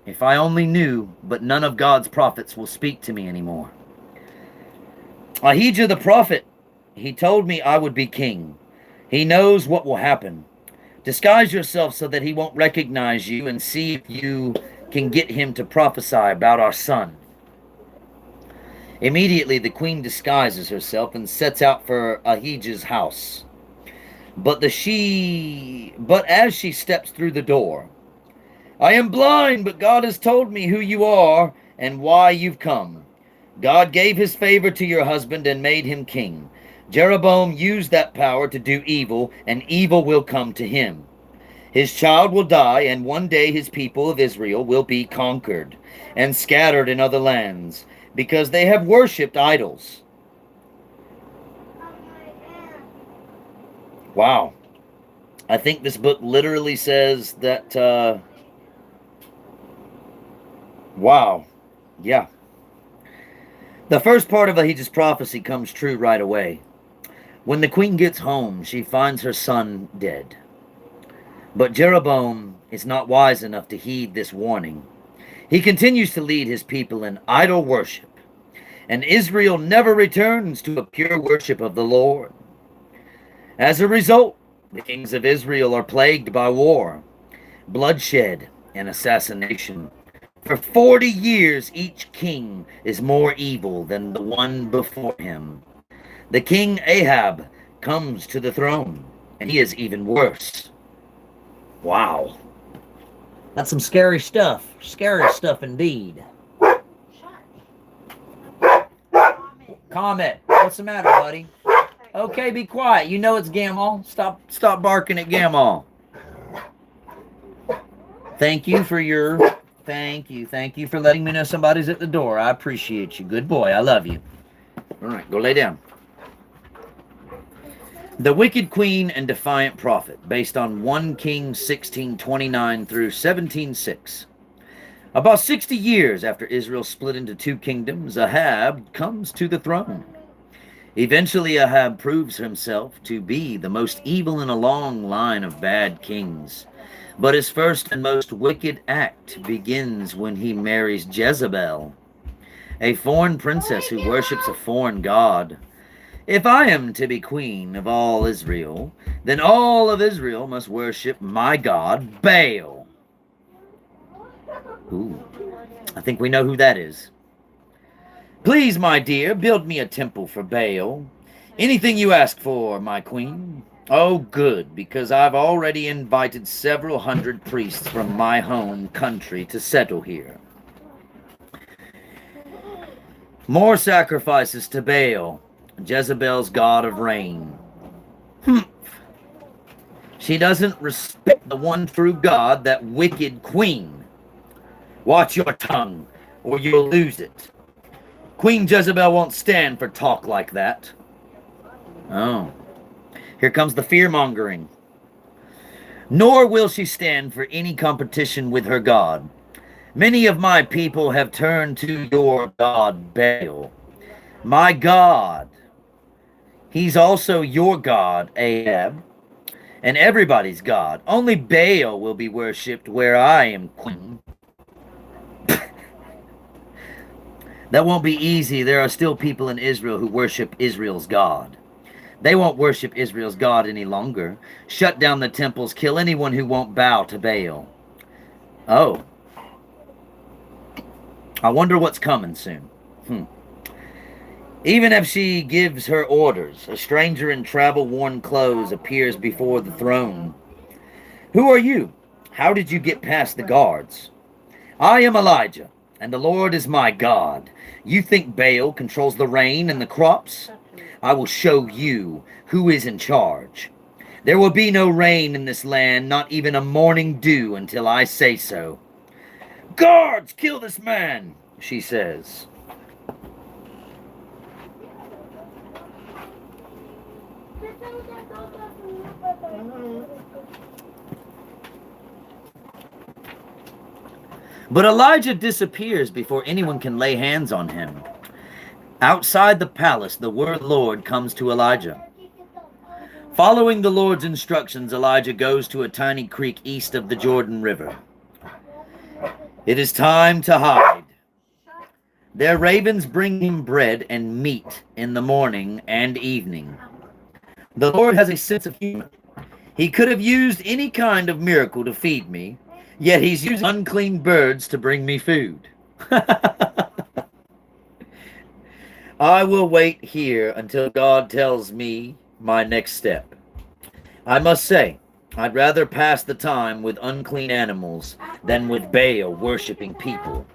If I only knew, but none of God's prophets will speak to me anymore. Ahijah the prophet, he told me I would be king. He knows what will happen. Disguise yourself so that he won't recognize you and see if you can get him to prophesy about our son. Immediately the queen disguises herself and sets out for Ahijah's house. But as she steps through the door, I am blind, but God has told me who you are and why you've come. God gave his favor to your husband and made him king. Jeroboam used that power to do evil, and evil will come to him. His child will die, and one day his people of Israel will be conquered and scattered in other lands, because they have worshipped idols. Wow. I think this book literally says that, wow. Yeah. The first part of Ahijah's prophecy comes true right away. When the queen gets home, she finds her son dead. But Jeroboam is not wise enough to heed this warning. He continues to lead his people in idol worship, and Israel never returns to a pure worship of the Lord. As a result, the kings of Israel are plagued by war, bloodshed, and assassination. For 40 years, each king is more evil than the one before him. The king Ahab comes to the throne, and he is even worse. Wow. That's some scary stuff. Scary stuff indeed. Comet, what's the matter, buddy? Okay, be quiet. You know it's Gamal. Stop barking at Gamal. Thank you for letting me know somebody's at the door. I appreciate you. Good boy. I love you. All right, go lay down. The Wicked Queen and Defiant Prophet, based on 1 Kings 16:29 through 17:6. About 60 years after Israel split into two kingdoms, Ahab comes to the throne. Eventually, Ahab proves himself to be the most evil in a long line of bad kings. But his first and most wicked act begins when he marries Jezebel, a foreign princess who worships a foreign god. If I am to be queen of all Israel, then all of Israel must worship my god, Baal. Ooh, I think we know who that is. Please, my dear, build me a temple for Baal. Anything you ask for, my queen. Oh, good, because I've already invited several hundred priests from my home country to settle here. More sacrifices to Baal, Jezebel's god of rain. She doesn't respect the one true God, that wicked queen. Watch your tongue, or you'll lose it. Queen Jezebel won't stand for talk like that. Oh, here comes the fear-mongering. Nor will she stand for any competition with her God. Many of my people have turned to your god, Baal. My God. He's also your God, Ahab, and everybody's God. Only Baal will be worshipped where I am queen. That won't be easy. There are still people in Israel who worship Israel's God. They won't worship Israel's God any longer. Shut down the temples, kill anyone who won't bow to Baal. Oh. I wonder what's coming soon. Even if she gives her orders, a stranger in travel-worn clothes appears before the throne. Who are you? How did you get past the guards? I am Elijah, and the Lord is my God. You think Baal controls the rain and the crops? I will show you who is in charge. There will be no rain in this land, not even a morning dew, until I say so. Guards, kill this man, she says. But Elijah disappears before anyone can lay hands on him. Outside the palace, the word Lord comes to Elijah. Following the Lord's instructions, Elijah goes to a tiny creek east of the Jordan River. It is time to hide. Their ravens bring him bread and meat in the morning and evening. The Lord has a sense of humor. He could have used any kind of miracle to feed me, yet he's using unclean birds to bring me food. I will wait here until God tells me my next step. I must say, I'd rather pass the time with unclean animals than with Baal worshiping people.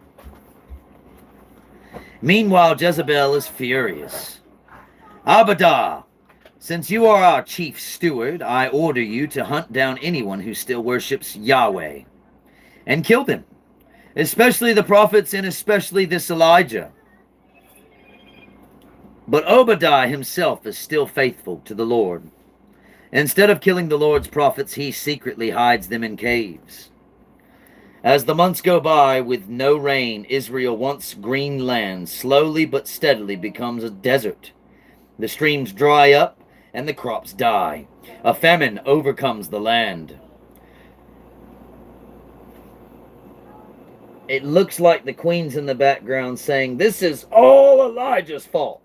Meanwhile, Jezebel is furious. Abadah, since you are our chief steward, I order you to hunt down anyone who still worships Yahweh and kill them, especially the prophets and especially this Elijah. But Obadiah himself is still faithful to the Lord. Instead of killing the Lord's prophets, he secretly hides them in caves. As the months go by with no rain, Israel, once green land, slowly but steadily becomes a desert. The streams dry up and the crops die. A famine overcomes the land. It looks like the queen's in the background saying, "This is all Elijah's fault."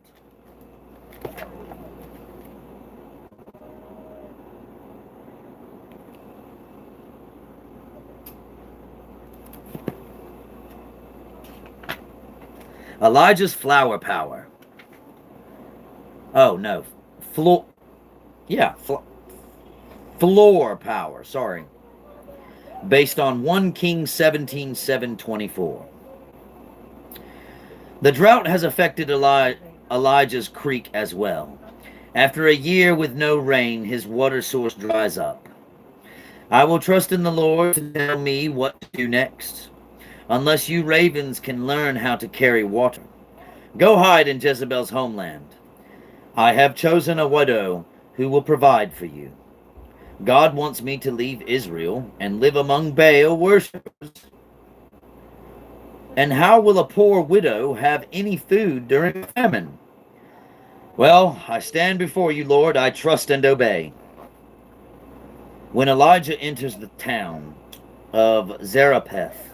Elijah's flower power. Oh, no. Floor power, sorry. Based on 1 Kings 17:7-24. The drought has affected Elijah's creek as well. After a year with no rain, his water source dries up. I will trust in the Lord to tell me what to do next. Unless you ravens can learn how to carry water, go hide in Jezebel's homeland. I have chosen a widow who will provide for you. God wants me to leave Israel and live among Baal worshippers. And how will a poor widow have any food during a famine? Well, I stand before you, Lord. I trust and obey. When Elijah enters the town of Zarephath,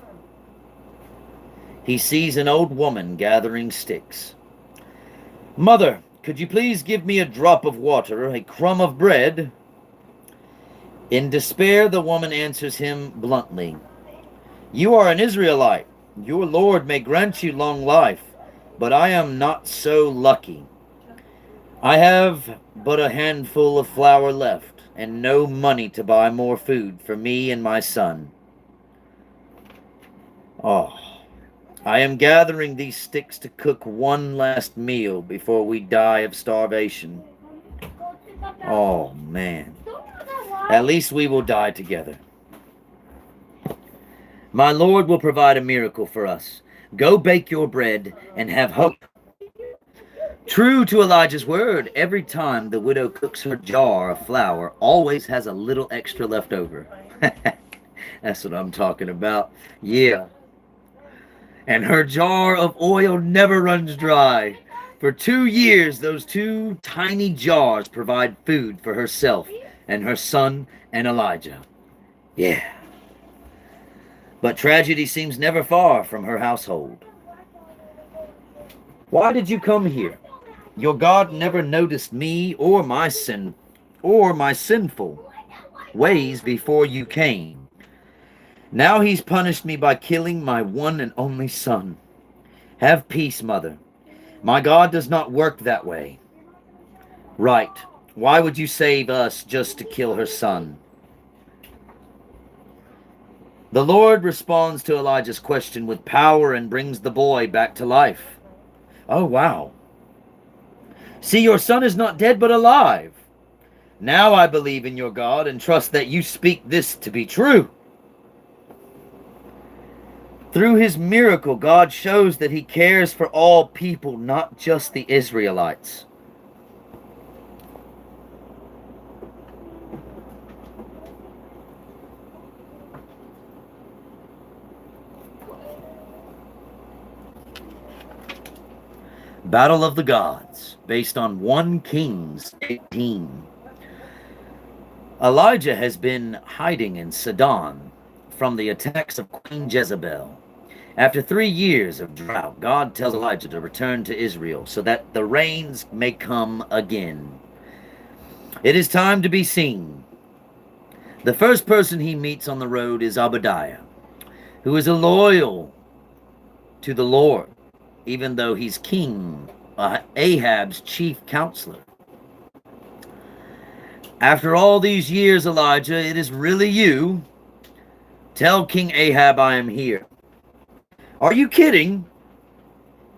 he sees an old woman gathering sticks. "Mother, could you please give me a drop of water, a crumb of bread?" In despair, the woman answers him bluntly, "You are an Israelite. Your Lord may grant you long life, but I am not so lucky. I have but a handful of flour left, and no money to buy more food for me and my son. Oh, I am gathering these sticks to cook one last meal before we die of starvation. Oh, man. At least we will die together. My Lord will provide a miracle for us. Go bake your bread and have hope." True to Elijah's word, every time the widow cooks her jar of flour, always has a little extra left over. That's what I'm talking about. Yeah. And her jar of oil never runs dry. For 2 years, those 2 tiny jars provide food for herself and her son and Elijah. Yeah. But tragedy seems never far from her household. "Why did you come here?" Your God never noticed me or my sinful ways before you came. Now he's punished me by killing my one and only son. Have peace, mother. My God does not work that way. Right. Why would you save us just to kill her son? The Lord responds to Elijah's question with power and brings the boy back to life. Oh, wow. See, your son is not dead but alive. Now I believe in your God and trust that you speak this to be true. Through his miracle, God shows that he cares for all people, not just the Israelites. Battle of the Gods, based on 1 Kings 18. Elijah has been hiding in Sidon from the attacks of Queen Jezebel. After 3 years of drought, God tells Elijah to return to Israel so that the rains may come again. It is time to be seen. The first person he meets on the road is Obadiah, who is loyal to the Lord, even though he's King Ahab's chief counselor. After all these years, Elijah, it is really you. Tell King Ahab I am here. Are you kidding?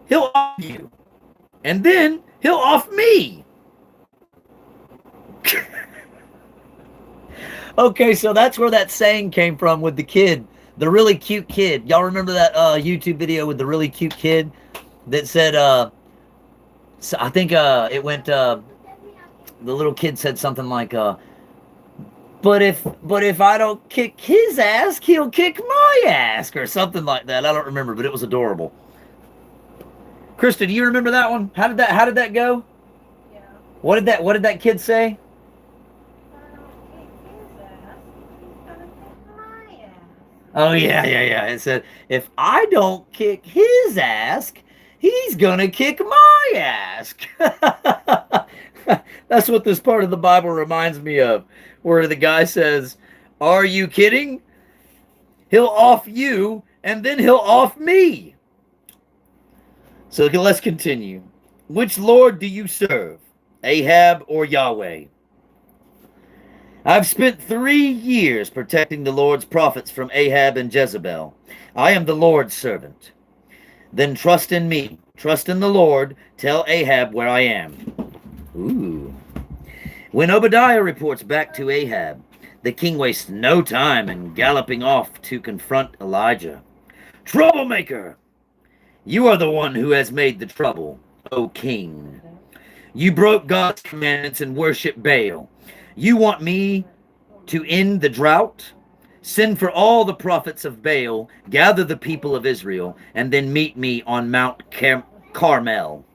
He'll off you. And then he'll off me. Okay, so that's where that saying came from with the kid. The really cute kid. Y'all remember that YouTube video with the really cute kid that said, so I think it went, the little kid said something like, but if I don't kick his ass, he'll kick my ass, or something like that. I don't remember, but it was adorable. Krista, do you remember that one? How did that go? Yeah. What did that kid say? Oh, yeah. It said, if I don't kick his ass, he's gonna kick my ass. That's what this part of the Bible reminds me of, where the guy says, are you kidding? He'll off you, and then he'll off me. So let's continue. Which Lord do you serve, Ahab or Yahweh? I've spent 3 years protecting the Lord's prophets from Ahab and Jezebel. I am the Lord's servant. Then trust in me. Trust in the Lord. Tell Ahab where I am. Ooh. When Obadiah reports back to Ahab, the king wastes no time in galloping off to confront Elijah. Troublemaker! You are the one who has made the trouble, O king. You broke God's commandments and worship Baal. You want me to end the drought? Send for all the prophets of Baal, gather the people of Israel, and then meet me on Mount Carmel.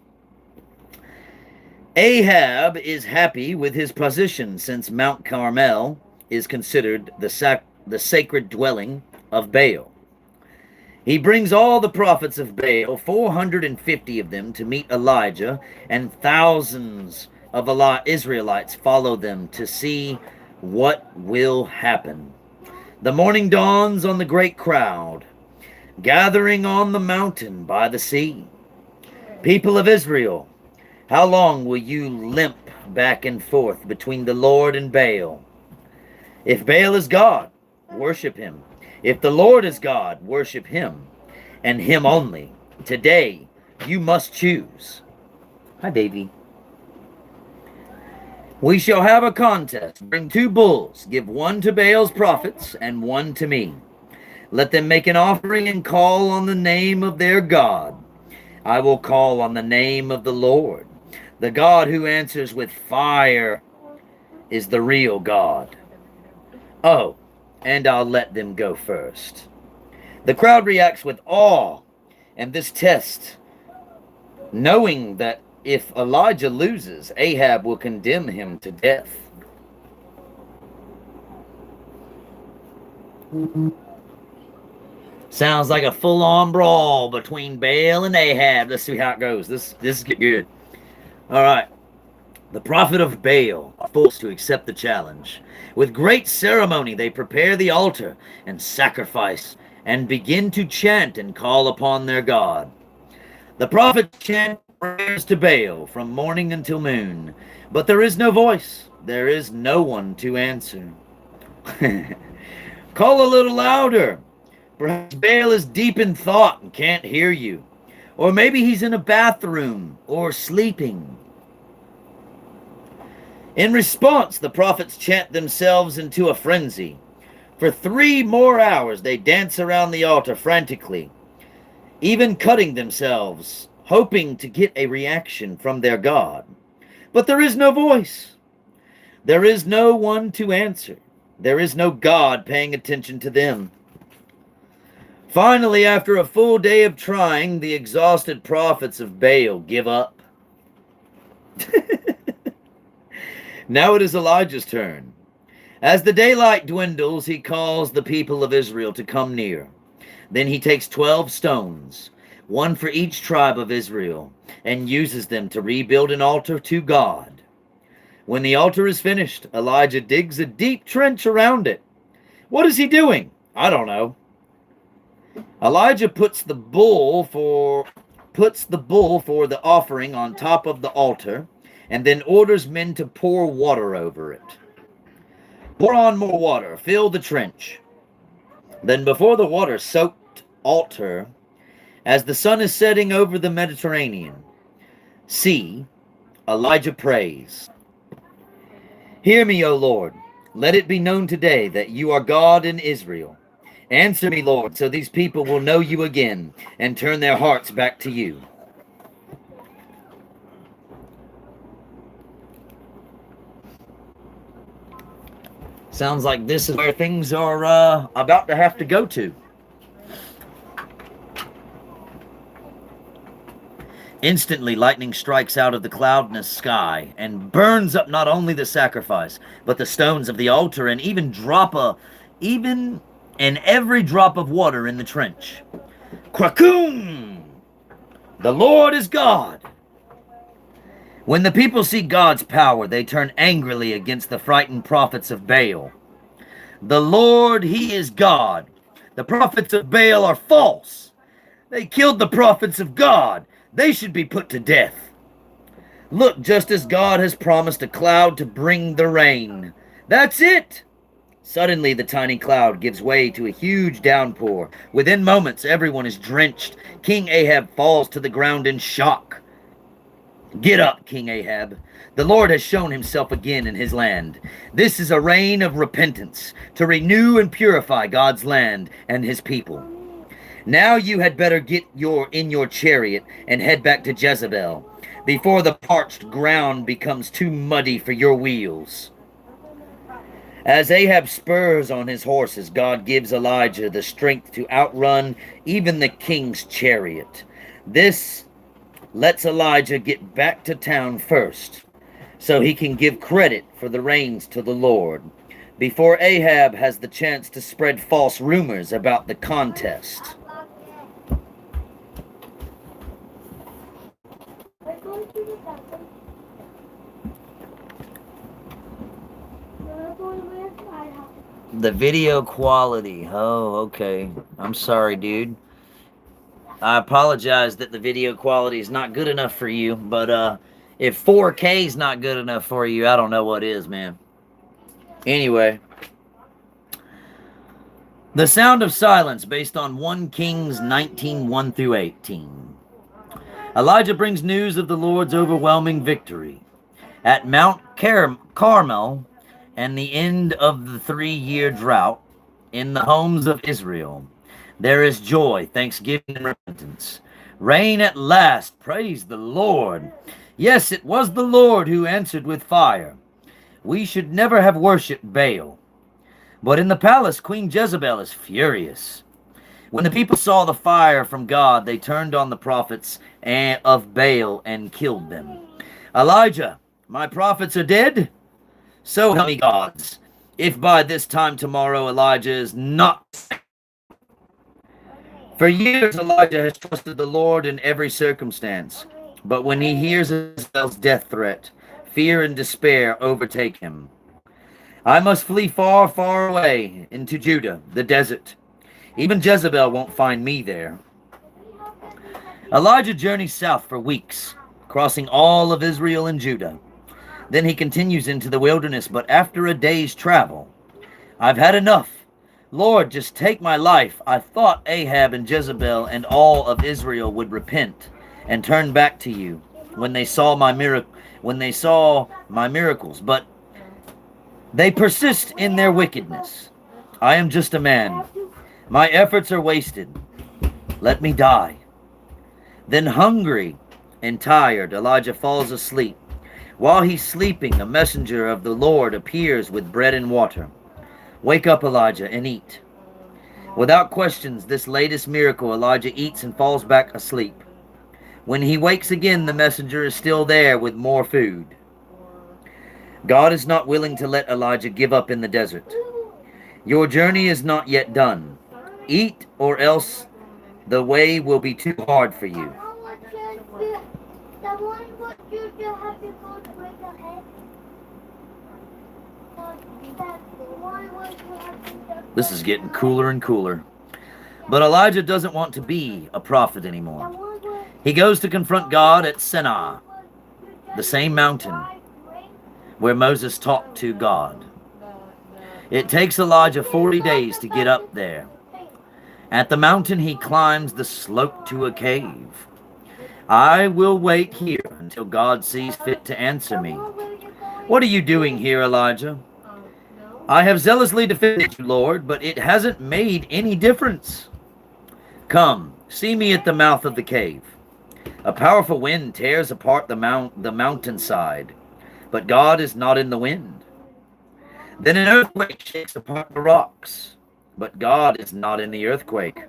Ahab is happy with his position since Mount Carmel is considered the sacred dwelling of Baal. He brings all the prophets of Baal, 450 of them, to meet Elijah, and thousands of Israelites follow them to see what will happen. The morning dawns on the great crowd, gathering on the mountain by the sea. People of Israel, how long will you limp back and forth between the Lord and Baal? If Baal is God, worship him. If the Lord is God, worship him, and him only. Today, you must choose. Hi, baby. We shall have a contest. Bring 2 bulls. Give one to Baal's prophets and one to me. Let them make an offering and call on the name of their God. I will call on the name of the Lord. The God who answers with fire is the real God. Oh, and I'll let them go first. The crowd reacts with awe and this test, knowing that if Elijah loses, Ahab will condemn him to death. Sounds like a full-on brawl between Baal and Ahab. Let's see how it goes. This is good. All right. The prophet of Baal are forced to accept the challenge. With great ceremony, they prepare the altar and sacrifice and begin to chant and call upon their God. The prophets chant prayers to Baal from morning until noon, but there is no voice. There is no one to answer. Call a little louder. Perhaps Baal is deep in thought and can't hear you. Or maybe he's in a bathroom or sleeping. In response, the prophets chant themselves into a frenzy. For 3 more hours, they dance around the altar frantically, even cutting themselves, hoping to get a reaction from their God. But there is no voice. There is no one to answer. There is no God paying attention to them. Finally, after a full day of trying, the exhausted prophets of Baal give up. Now it is Elijah's turn. As the daylight dwindles, he calls the people of Israel to come near. Then he takes 12 stones, one for each tribe of Israel, and uses them to rebuild an altar to God. When the altar is finished, Elijah digs a deep trench around it. What is he doing? I don't know. Elijah puts the bull for the offering on top of the altar, and then orders men to pour water over it. Pour on more water, fill the trench. Then before the water-soaked altar, as the sun is setting over the Mediterranean Sea, Elijah prays, "Hear me, O Lord. Let it be known today that you are God in Israel. Answer me, Lord, so these people will know you again and turn their hearts back to you." Sounds like this is where things are about to have to go to. Instantly, lightning strikes out of the cloudless sky and burns up not only the sacrifice, but the stones of the altar, and every drop of water in the trench. Krakoom! The Lord is God. When the people see God's power, they turn angrily against the frightened prophets of Baal. The Lord, He is God. The prophets of Baal are false. They killed the prophets of God. They should be put to death. Look, just as God has promised a cloud to bring the rain. That's it. Suddenly, the tiny cloud gives way to a huge downpour. Within moments, everyone is drenched. King Ahab falls to the ground in shock. Get up, King Ahab. The Lord has shown himself again in his land. This is a reign of repentance to renew and purify God's land and his people. Now you had better get in your chariot and head back to Jezebel before the parched ground becomes too muddy for your wheels. As Ahab spurs on his horses, God gives Elijah the strength to outrun even the king's chariot. This lets Elijah get back to town first, so he can give credit for the rains to the Lord, before Ahab has the chance to spread false rumors about the contest. The video quality. Oh, okay. I'm sorry, dude. I apologize that the video quality is not good enough for you, but if 4K is not good enough for you, I don't know what is, man. Anyway. The Sound of Silence, based on 1 Kings 19:1 through 18. Elijah brings news of the Lord's overwhelming victory. At Mount Carmel and the end of the 3-year drought in the homes of Israel, there is joy, thanksgiving, and repentance. Rain at last, praise the Lord. Yes, it was the Lord who answered with fire. We should never have worshipped Baal. But in the palace, Queen Jezebel is furious. When the people saw the fire from God, they turned on the prophets of Baal and killed them. Elijah, my prophets are dead? So help me gods, if by this time tomorrow Elijah is not. For years, Elijah has trusted the Lord in every circumstance. But when he hears Jezebel's death threat, fear and despair overtake him. I must flee far, far away into Judah, the desert. Even Jezebel won't find me there. Elijah journeys south for weeks, crossing all of Israel and Judah. Then he continues into the wilderness, but after a day's travel, I've had enough. Lord, just take my life. I thought Ahab and Jezebel and all of Israel would repent and turn back to you when they saw my miracles, but they persist in their wickedness. I am just a man. My efforts are wasted. Let me die. Then, hungry and tired, Elijah falls asleep. While he's sleeping, a messenger of the Lord appears with bread and water. Wake up, Elijah, and eat. Without questions, this latest miracle, Elijah eats and falls back asleep. When he wakes again, the messenger is still there with more food. God is not willing to let Elijah give up in the desert. Your journey is not yet done. Eat, or else the way will be too hard for you. This is getting cooler and cooler. But Elijah doesn't want to be a prophet anymore. He goes to confront God at Sinai, the same mountain where Moses talked to God. It takes Elijah 40 days to get up there. At the mountain, he climbs the slope to a cave. I will wait here until God sees fit to answer me. What are you doing here, Elijah? I have zealously defended you, Lord, but it hasn't made any difference. Come, see me at the mouth of the cave. A powerful wind tears apart the mountainside, but God is not in the wind. Then an earthquake shakes apart the rocks, but God is not in the earthquake.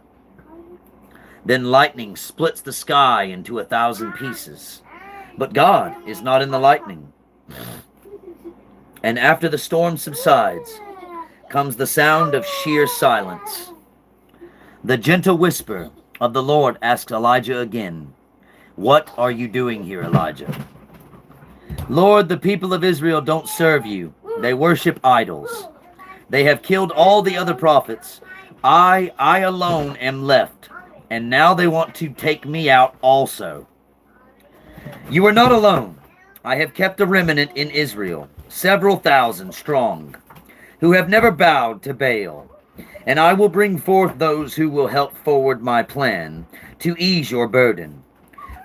Then lightning splits the sky into 1,000 pieces, but God is not in the lightning. And after the storm subsides, comes the sound of sheer silence. The gentle whisper of the Lord asks Elijah again, "What are you doing here, Elijah?" Lord, the people of Israel don't serve you. They worship idols. They have killed all the other prophets. I alone am left, and now they want to take me out also. You are not alone. I have kept a remnant in Israel, several thousand strong, who have never bowed to Baal. And I will bring forth those who will help forward my plan to ease your burden.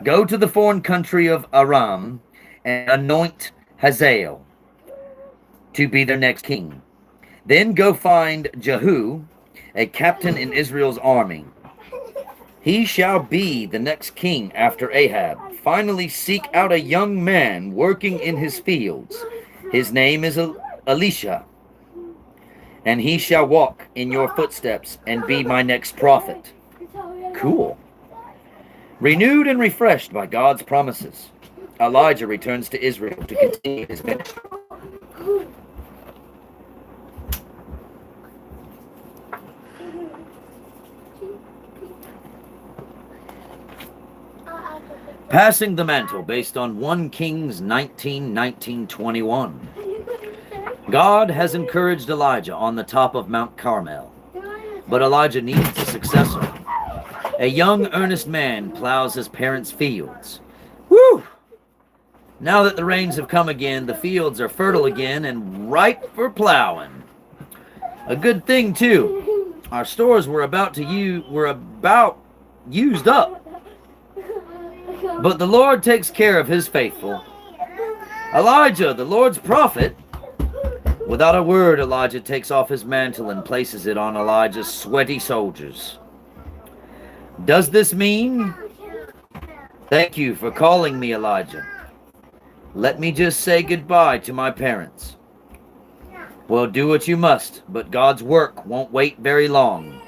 Go to the foreign country of Aram and anoint Hazael to be their next king. Then go find Jehu, a captain in Israel's army. He shall be the next king after Ahab. Finally, seek out a young man working in his fields. His name is Elisha, and he shall walk in your footsteps and be my next prophet. Cool. Renewed and refreshed by God's promises, Elijah returns to Israel to continue his ministry. Passing the mantle based on 1 Kings 19:19-21. God has encouraged Elijah on the top of Mount Carmel, but Elijah needs a successor. A young, earnest man plows his parents' fields. Woo! Now that the rains have come again, the fields are fertile again and ripe for plowing. A good thing, too. Our stores were about used up. But the Lord takes care of his faithful. Elijah, the Lord's prophet. Without a word, Elijah takes off his mantle and places it on Elijah's sweaty soldiers. Does this mean? Thank you for calling me, Elijah. Let me just say goodbye to my parents. Well, do what you must, but God's work won't wait very long.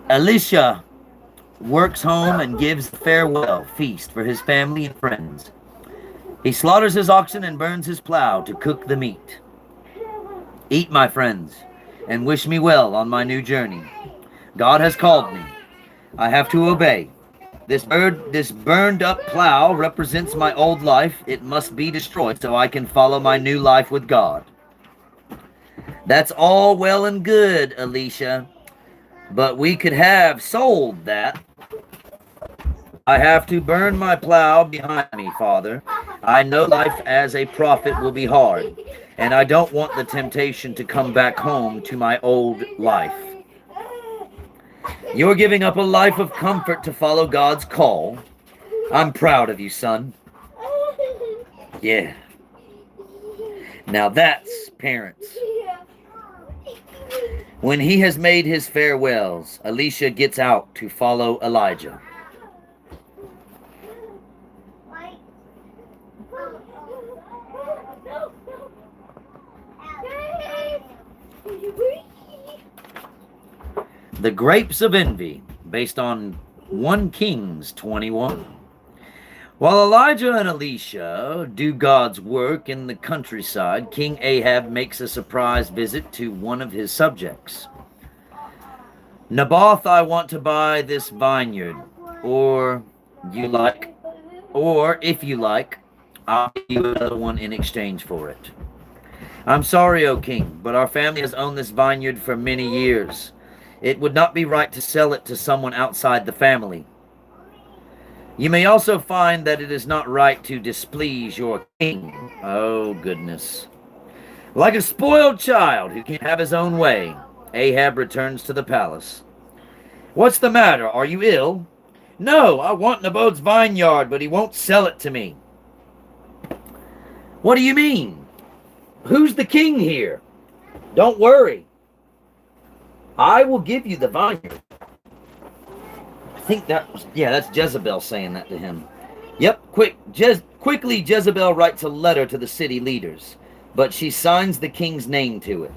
Elisha works home and gives a farewell feast for his family and friends. He slaughters his oxen and burns his plow to cook the meat. Eat, my friends, and wish me well on my new journey. God has called me. I have to obey. This burned up plow represents my old life. It must be destroyed so I can follow my new life with God. That's all well and good, Elisha, but we could have sold that. I have to burn my plow behind me, Father. I know life as a prophet will be hard, and I don't want the temptation to come back home to my old life. You're giving up a life of comfort to follow God's call. I'm proud of you, son. Yeah. Now that's parents. When he has made his farewells, Elisha gets out to follow Elijah. The Grapes of Envy, based on 1 Kings 21. While Elijah and Elisha do God's work in the countryside, King Ahab makes a surprise visit to one of his subjects. Naboth, I want to buy this vineyard, or if you like, I'll give you another one in exchange for it. I'm sorry, O king, but our family has owned this vineyard for many years. It would not be right to sell it to someone outside the family. You may also find that it is not right to displease your king. Oh, goodness. Like a spoiled child who can't have his own way, Ahab returns to the palace. What's the matter? Are you ill? No, I want Naboth's vineyard, but he won't sell it to me. What do you mean? Who's the king here? Don't worry. I will give you the vineyard. I think that's Jezebel saying that to him. Yep, quickly Jezebel writes a letter to the city leaders, but she signs the king's name to it.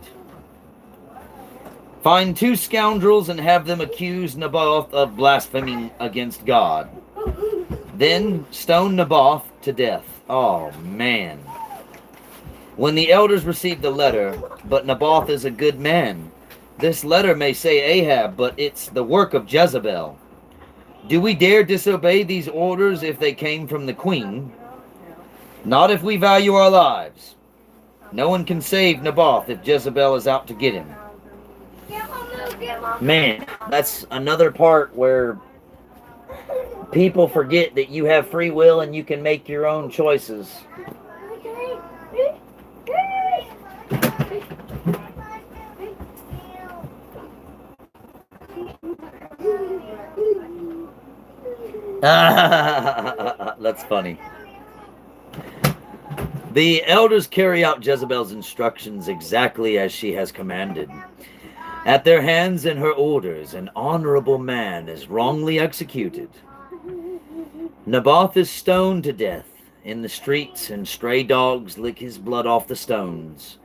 Find 2 scoundrels and have them accuse Naboth of blaspheming against God. Then stone Naboth to death. Oh, man. When the elders received the letter, but Naboth is a good man. This letter may say Ahab, but it's the work of Jezebel. Do we dare disobey these orders if they came from the queen? Not if we value our lives. No one can save Naboth if Jezebel is out to get him. Man, that's another part where people forget that you have free will and you can make your own choices. That's funny. The elders carry out Jezebel's instructions exactly as she has commanded. At their hands and her orders, an honorable man is wrongly executed. Naboth is stoned to death in the streets, and stray dogs lick his blood off the stones.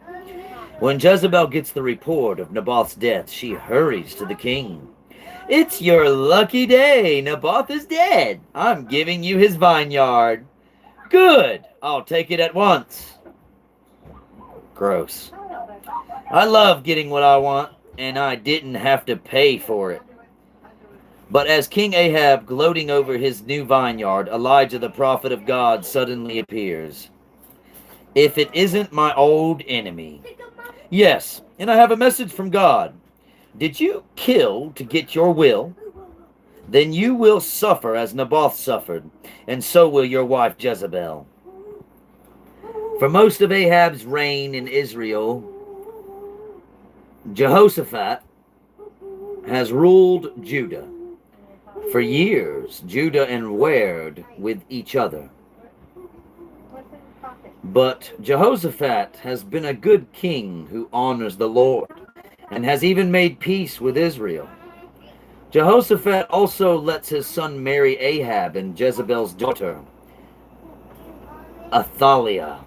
When Jezebel gets the report of Naboth's death, she hurries to the king. It's your lucky day. Naboth is dead. I'm giving you his vineyard. Good. I'll take it at once. Gross. I love getting what I want, and I didn't have to pay for it. But as King Ahab gloating over his new vineyard, Elijah the prophet of God suddenly appears. If it isn't my old enemy. Yes, and I have a message from God. Did you kill to get your will? Then you will suffer as Naboth suffered, and so will your wife Jezebel. For most of Ahab's reign in Israel, Jehoshaphat has ruled Judah. For years, Judah and warred with each other. But Jehoshaphat has been a good king who honors the Lord, and has even made peace with Israel. Jehoshaphat also lets his son marry Ahab and Jezebel's daughter, Athaliah.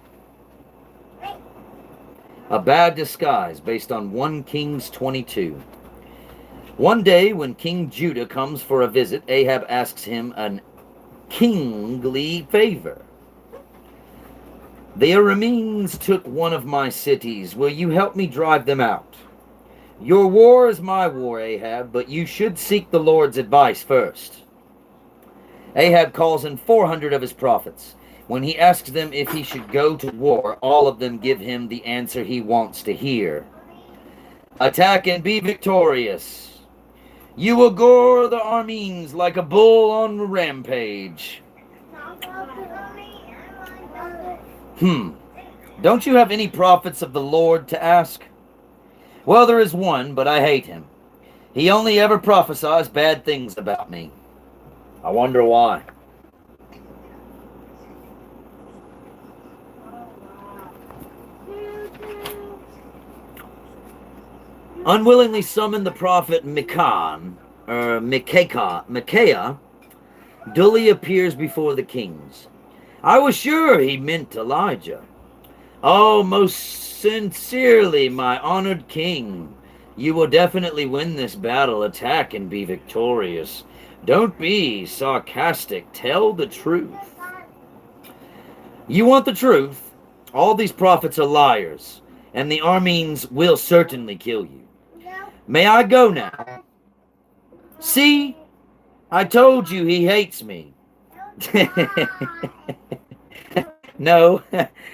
A bad disguise based on 1 Kings 22. One day when King Judah comes for a visit, Ahab asks him an kingly favor. The Arameans took one of my cities. Will you help me drive them out? Your war is my war, Ahab, but you should seek the Lord's advice first. Ahab calls in 400 of his prophets. When he asks them if he should go to war, all of them give him the answer he wants to hear. Attack and be victorious. You will gore the Arameans like a bull on a rampage. Don't you have any prophets of the Lord to ask? Well, there is one, but I hate him. He only ever prophesies bad things about me. I wonder why. Unwillingly summoned the prophet Micaiah, dully appears before the kings. I was sure he meant Elijah. Oh, most sincerely, my honored king, you will definitely win this battle. Attack and be victorious. Don't be sarcastic. Tell the truth. You want the truth? All these prophets are liars, and the Arameans will certainly kill you. May I go now? See? I told you he hates me. No,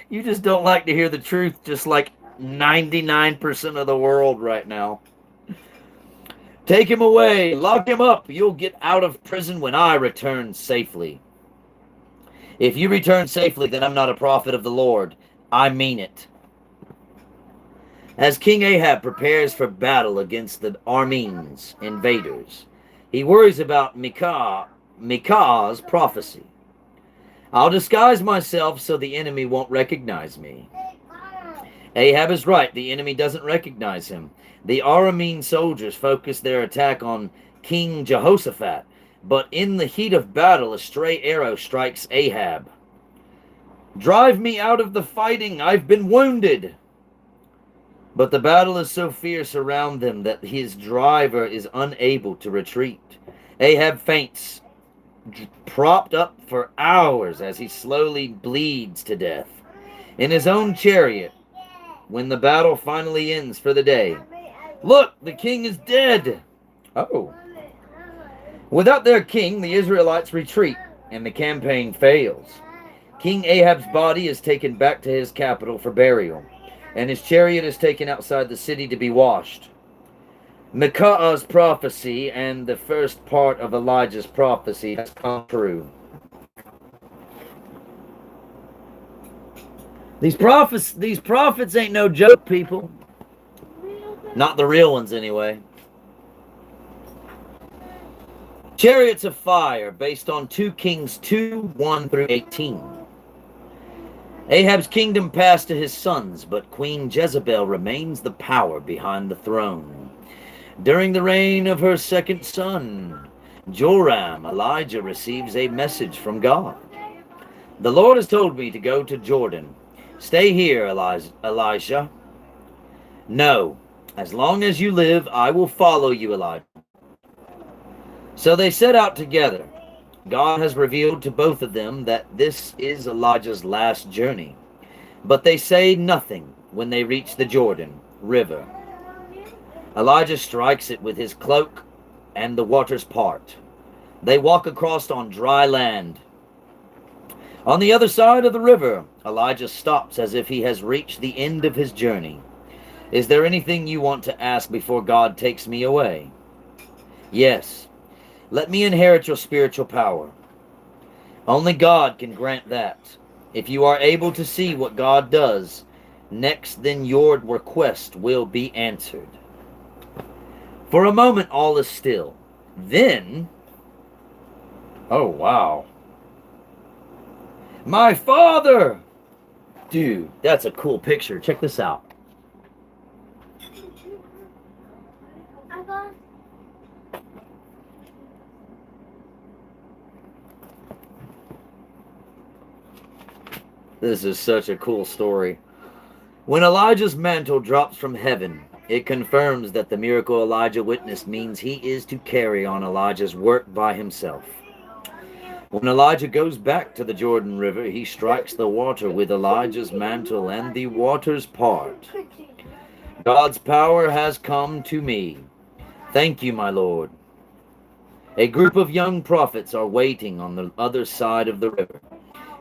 you just don't like to hear the truth, just like 99% of the world right now. Take him away. Lock him up. You'll get out of prison when I return safely. If you return safely, then I'm not a prophet of the Lord. I mean it. As King Ahab prepares for battle against the Arameans invaders, he worries about Micaiah's prophecy. I'll disguise myself so the enemy won't recognize me. Ahab is right. The enemy doesn't recognize him. The Aramean soldiers focus their attack on King Jehoshaphat, but in the heat of battle, a stray arrow strikes Ahab. Drive me out of the fighting. I've been wounded. But the battle is so fierce around them that his driver is unable to retreat. Ahab faints, propped up for hours as he slowly bleeds to death in his own chariot. When the battle finally ends for the day, look, the king is dead. Oh. Without their king, the Israelites retreat, and the campaign fails. King Ahab's body is taken back to his capital for burial, and his chariot is taken outside the city to be washed. Micaiah's prophecy and the first part of Elijah's prophecy has come true. These prophets ain't no joke, people. Not the real ones, anyway. Chariots of Fire, based on 2 Kings 2, 1 through 18. Ahab's kingdom passed to his sons, but Queen Jezebel remains the power behind the throne. During the reign of her second son, Joram, Elijah receives a message from God. The Lord has told me to go to Jordan. Stay here, Elijah. No, as long as you live, I will follow you, Elijah. So they set out together. God has revealed to both of them that this is Elijah's last journey. But they say nothing when they reach the Jordan River. Elijah strikes it with his cloak, and the waters part. They walk across on dry land. On the other side of the river, Elijah stops as if he has reached the end of his journey. Is there anything you want to ask before God takes me away? Yes. Let me inherit your spiritual power. Only God can grant that. If you are able to see what God does next, then your request will be answered. For a moment, all is still. Then, oh wow. My father! Dude, that's a cool picture. Check this out. This is such a cool story. When Elijah's mantle drops from heaven, it confirms that the miracle Elijah witnessed means he is to carry on Elijah's work by himself. When Elijah goes back to the Jordan River, he strikes the water with Elijah's mantle, and the waters part. God's power has come to me. Thank you, my Lord. A group of young prophets are waiting on the other side of the river,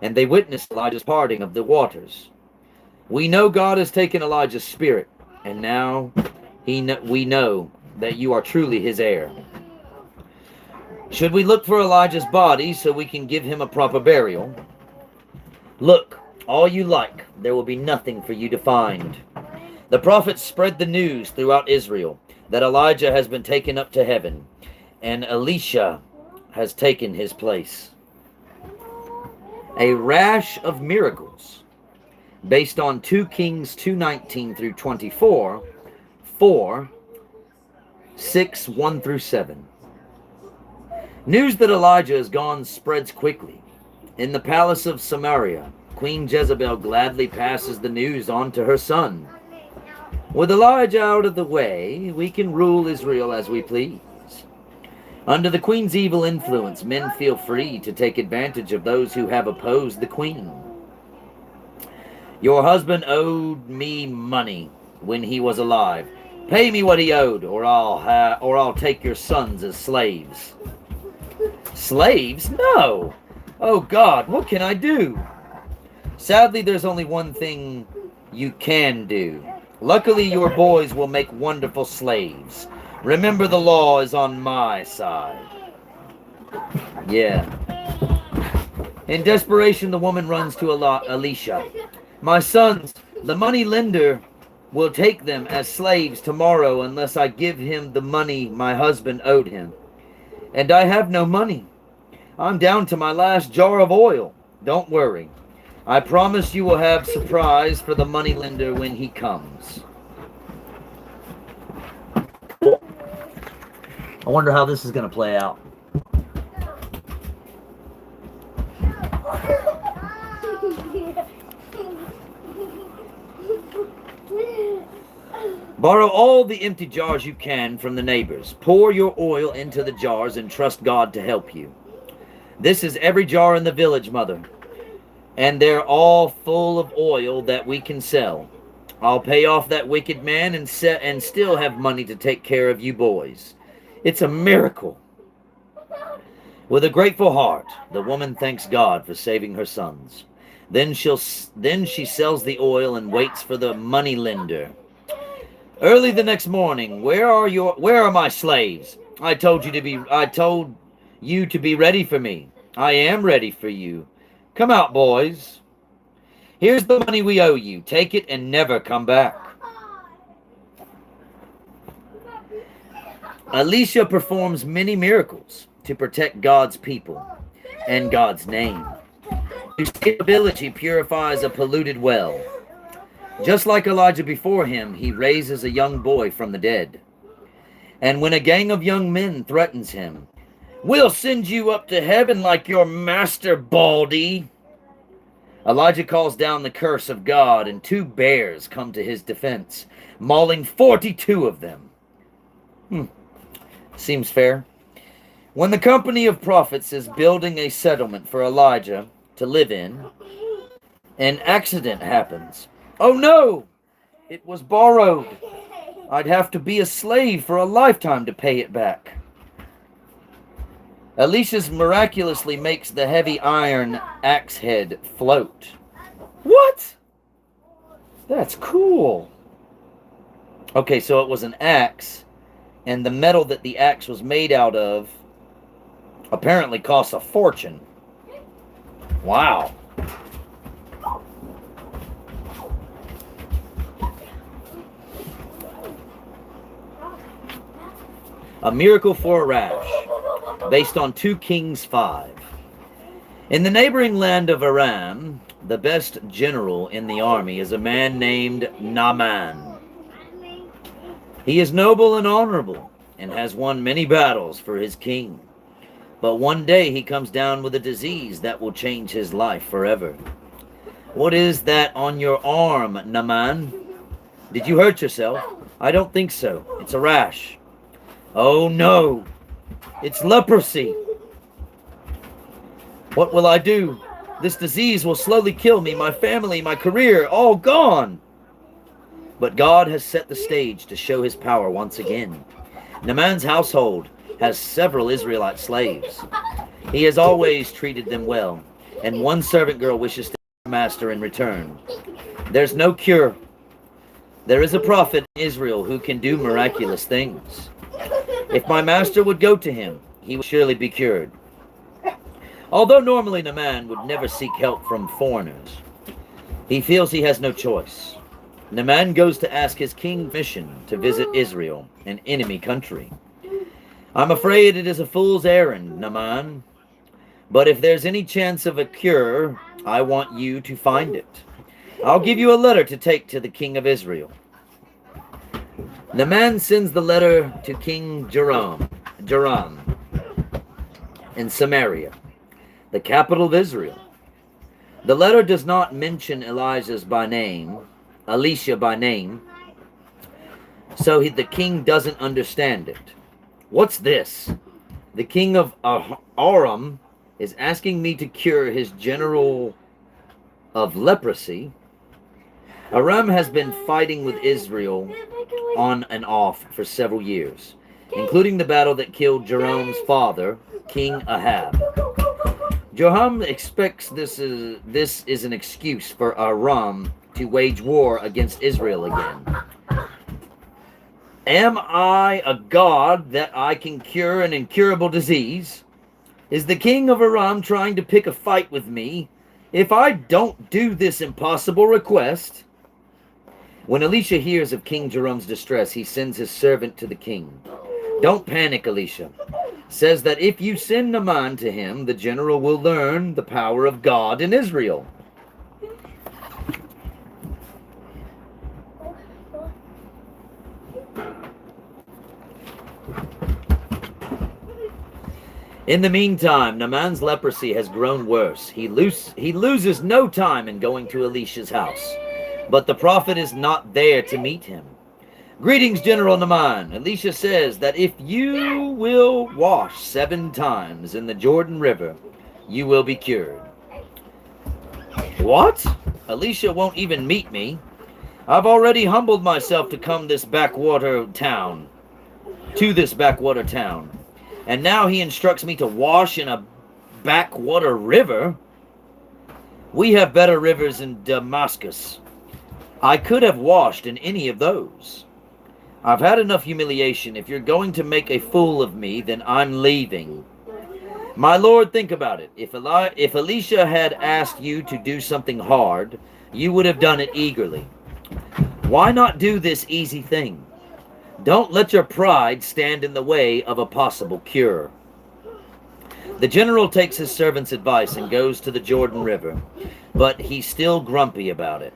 and they witness Elijah's parting of the waters. We know God has taken Elijah's spirit, and now we know that you are truly his heir. Should we look for Elijah's body so we can give him a proper burial? Look, all you like, there will be nothing for you to find. The prophets spread the news throughout Israel that Elijah has been taken up to heaven, and Elisha has taken his place. A rash of miracles, based on 2 Kings 2:19 through 24, 4, 6, 1 through 7. News that Elijah is gone spreads quickly. In the palace of Samaria, Queen Jezebel gladly passes the news on to her son. With Elijah out of the way, we can rule Israel as we please. Under the queen's evil influence, men feel free to take advantage of those who have opposed the queen. Your husband owed me money when he was alive. Pay me what he owed, or I'll take your sons as slaves. Slaves? No! Oh God, what can I do? Sadly, there's only one thing you can do. Luckily, your boys will make wonderful slaves. Remember, the law is on my side. Yeah. In desperation, the woman runs to Elisha. My sons, the money lender will take them as slaves tomorrow unless I give him the money my husband owed him. And I have no money. I'm down to my last jar of oil. Don't worry. I promise you will have a surprise for the moneylender when he comes. I wonder how this is going to play out. Borrow all the empty jars you can from the neighbors. Pour your oil into the jars and trust God to help you. This is every jar in the village, Mother. And they're all full of oil that we can sell. I'll pay off that wicked man and still have money to take care of you boys. It's a miracle. With a grateful heart, the woman thanks God for saving her sons. Then she sells the oil and waits for the money lender. Early the next morning, where are my slaves? I told you to be ready for me. I am ready for you. Come out, boys. Here's the money we owe you. Take it and never come back. Elisha performs many miracles to protect God's people and God's name. To save a village, he purifies a polluted well. Just like Elijah before him, he raises a young boy from the dead. And when a gang of young men threatens him, we'll send you up to heaven like your master, Baldy. Elijah calls down the curse of God, and 2 bears come to his defense, mauling 42 of them. Seems fair. When the company of prophets is building a settlement for Elijah to live in, an accident happens. Oh no! It was borrowed. I'd have to be a slave for a lifetime to pay it back. Elisha miraculously makes the heavy iron axe head float. What? That's cool. Okay, so it was an axe, and the metal that the axe was made out of apparently costs a fortune. Wow. A miracle for a rash, based on 2 Kings 5. In the neighboring land of Aram, the best general in the army is a man named Naaman. He is noble and honorable, and has won many battles for his king. But one day he comes down with a disease that will change his life forever. What is that on your arm, Naaman? Did you hurt yourself? I don't think so. It's a rash. Oh no, it's leprosy. What will I do? This disease will slowly kill me, my family, my career, all gone. But God has set the stage to show his power once again. Naaman's household has several Israelite slaves. He has always treated them well, and one servant girl wishes to be her master in return. There's no cure. There is a prophet in Israel who can do miraculous things. If my master would go to him, he would surely be cured. Although normally Naaman would never seek help from foreigners, he feels he has no choice. Naaman goes to ask his king permission to visit Israel, an enemy country. I'm afraid it is a fool's errand, Naaman, but if there's any chance of a cure, I want you to find it. I'll give you a letter to take to the king of Israel. Naaman sends the letter to King Joram in Samaria, the capital of Israel. The letter does not mention Elisha by name, so the king doesn't understand it. What's this? The king of Aram is asking me to cure his general of leprosy. Aram has been fighting with Israel on and off for several years, including the battle that killed Jerome's father, King Ahab. Joram expects this is an excuse for Aram to wage war against Israel again. Am I a god that I can cure an incurable disease? Is the king of Aram trying to pick a fight with me if I don't do this impossible request? When Elisha hears of King Joram's distress, he sends his servant to the king. Don't panic, Elisha. Says that if you send Naaman to him, the general will learn the power of God in Israel. In the meantime, Naaman's leprosy has grown worse. He loses no time in going to Elisha's house, but the prophet is not there to meet him. Greetings, General Naaman. Elisha says that if you will wash 7 times in the Jordan River, you will be cured. What? Elisha won't even meet me. I've already humbled myself to come to this backwater town. And now he instructs me to wash in a backwater river? We have better rivers in Damascus. I could have washed in any of those. I've had enough humiliation. If you're going to make a fool of me, then I'm leaving. My lord, think about it. If Elisha had asked you to do something hard, you would have done it eagerly. Why not do this easy thing? Don't let your pride stand in the way of a possible cure. The general takes his servant's advice and goes to the Jordan River, but he's still grumpy about it.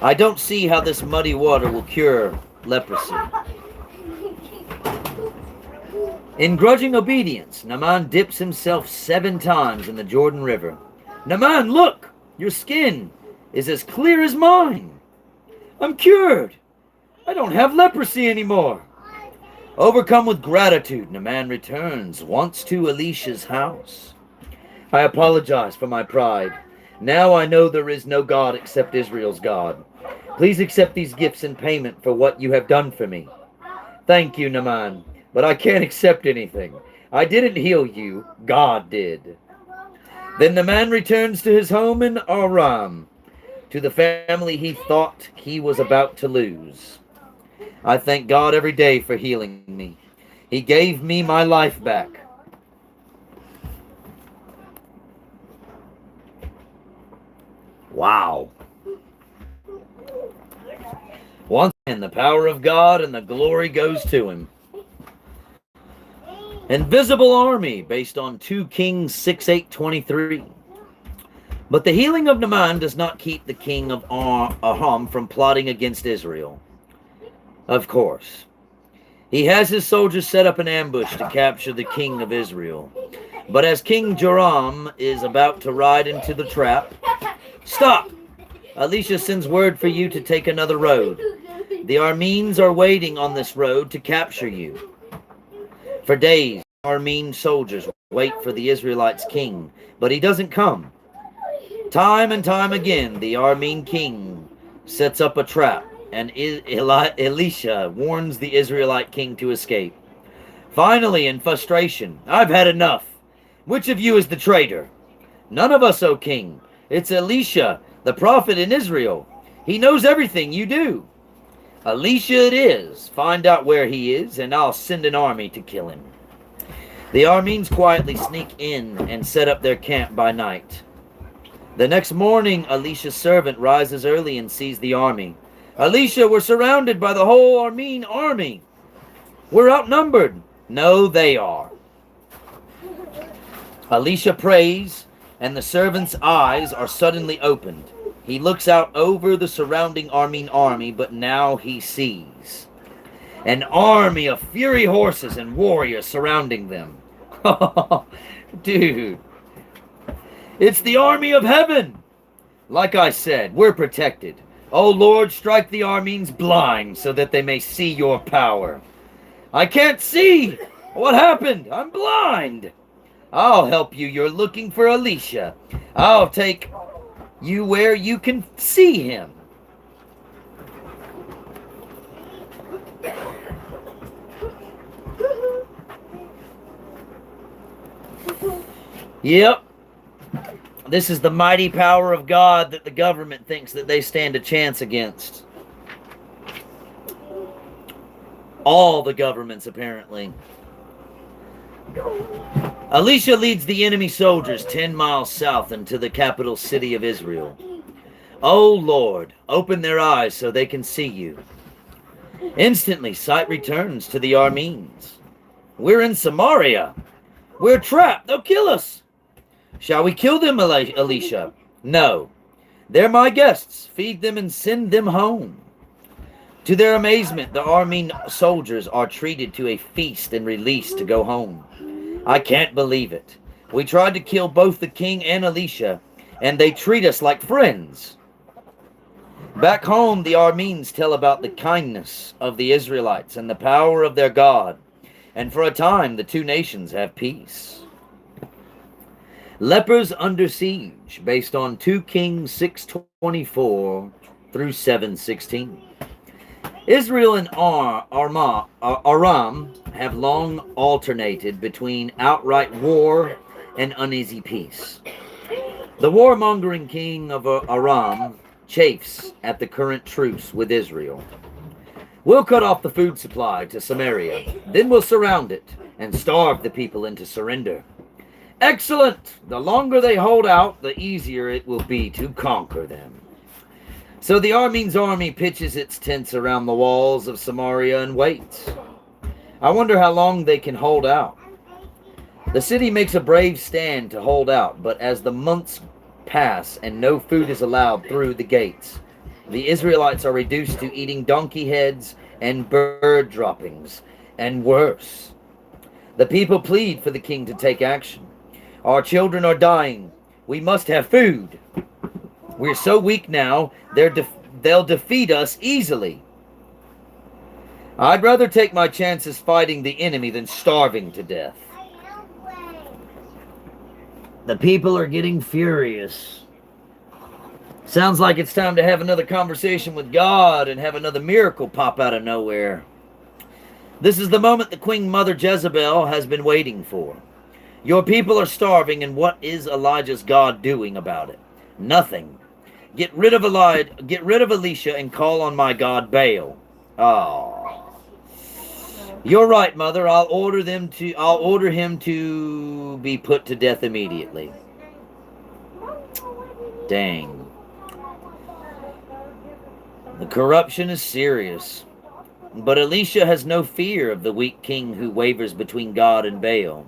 I don't see how this muddy water will cure leprosy. In grudging obedience, Naaman dips himself 7 times in the Jordan River. Naaman, look! Your skin is as clear as mine. I'm cured. I don't have leprosy anymore. Overcome with gratitude, Naaman returns once to Elisha's house. I apologize for my pride. Now I know there is no God except Israel's God. Please accept these gifts in payment for what you have done for me. Thank you, Naaman, but I can't accept anything. I didn't heal you. God did. Then Naaman returns to his home in Aram, to the family he thought he was about to lose. I thank God every day for healing me. He gave me my life back. Wow. Once again, the power of God and the glory goes to him. Invisible army, based on 2 Kings 6:8-23. But the healing of Naaman does not keep the king of Aram from plotting against Israel. Of course. He has his soldiers set up an ambush to capture the king of Israel. But as King Joram is about to ride into the trap, stop! Elisha sends word for you to take another road. The Arameans are waiting on this road to capture you. For days, Aramean soldiers wait for the Israelites' king, but he doesn't come. Time and time again, the Aramean king sets up a trap and Elisha warns the Israelite king to escape. Finally, in frustration, "I've had enough. Which of you is the traitor?" "None of us, O king. It's Elisha, the prophet in Israel. He knows everything you do." "Elisha it is. Find out where he is, and I'll send an army to kill him." The Arameans quietly sneak in and set up their camp by night. The next morning, Elisha's servant rises early and sees the army. "Elisha, we're surrounded by the whole Aramean army. We're outnumbered." "No, they are." Elisha prays, and the servant's eyes are suddenly opened. He looks out over the surrounding Aramean army, but now he sees an army of fury horses and warriors surrounding them. Dude, it's the army of heaven. Like I said, we're protected. Oh Lord, strike the Arameans blind so that they may see your power. "I can't see. What happened? I'm blind." "I'll help you. You're looking for Elisha. I'll take you where you can see him." Yep. This is the mighty power of God that the government thinks that they stand a chance against. All the governments, apparently. Elisha leads the enemy soldiers 10 miles south into the capital city of Israel. "Oh Lord, open their eyes so they can see you." Instantly, sight returns to the Arameans. "We're in Samaria. We're trapped. They'll kill us." "Shall we kill them, Elisha?" "No. They're my guests. Feed them and send them home." To their amazement, the Aramean soldiers are treated to a feast and released to go home. "I can't believe it. We tried to kill both the king and Elisha, and they treat us like friends." Back home, the Arameans tell about the kindness of the Israelites and the power of their God, and for a time the two nations have peace. Lepers under siege, based on 2 Kings 6:24 through 7:16. Israel and Aram have long alternated between outright war and uneasy peace. The warmongering king of Aram chafes at the current truce with Israel. "We'll cut off the food supply to Samaria, then we'll surround it and starve the people into surrender." "Excellent! The longer they hold out, the easier it will be to conquer them." So the Arameans' army pitches its tents around the walls of Samaria and waits. I wonder how long they can hold out. The city makes a brave stand to hold out, but as the months pass and no food is allowed through the gates, the Israelites are reduced to eating donkey heads and bird droppings, and worse. The people plead for the king to take action. "Our children are dying. We must have food. We're so weak now, they'll defeat us easily. I'd rather take my chances fighting the enemy than starving to death." The people are getting furious. Sounds like it's time to have another conversation with God and have another miracle pop out of nowhere. This is the moment the Queen Mother Jezebel has been waiting for. Your people are starving, and what is Elijah's God doing about it? Nothing. Get rid of Elisha and call on my God Baal. Oh. You're right, Mother. I'll order him to be put to death immediately. Dang. The corruption is serious. But Elisha has no fear of the weak king who wavers between God and Baal.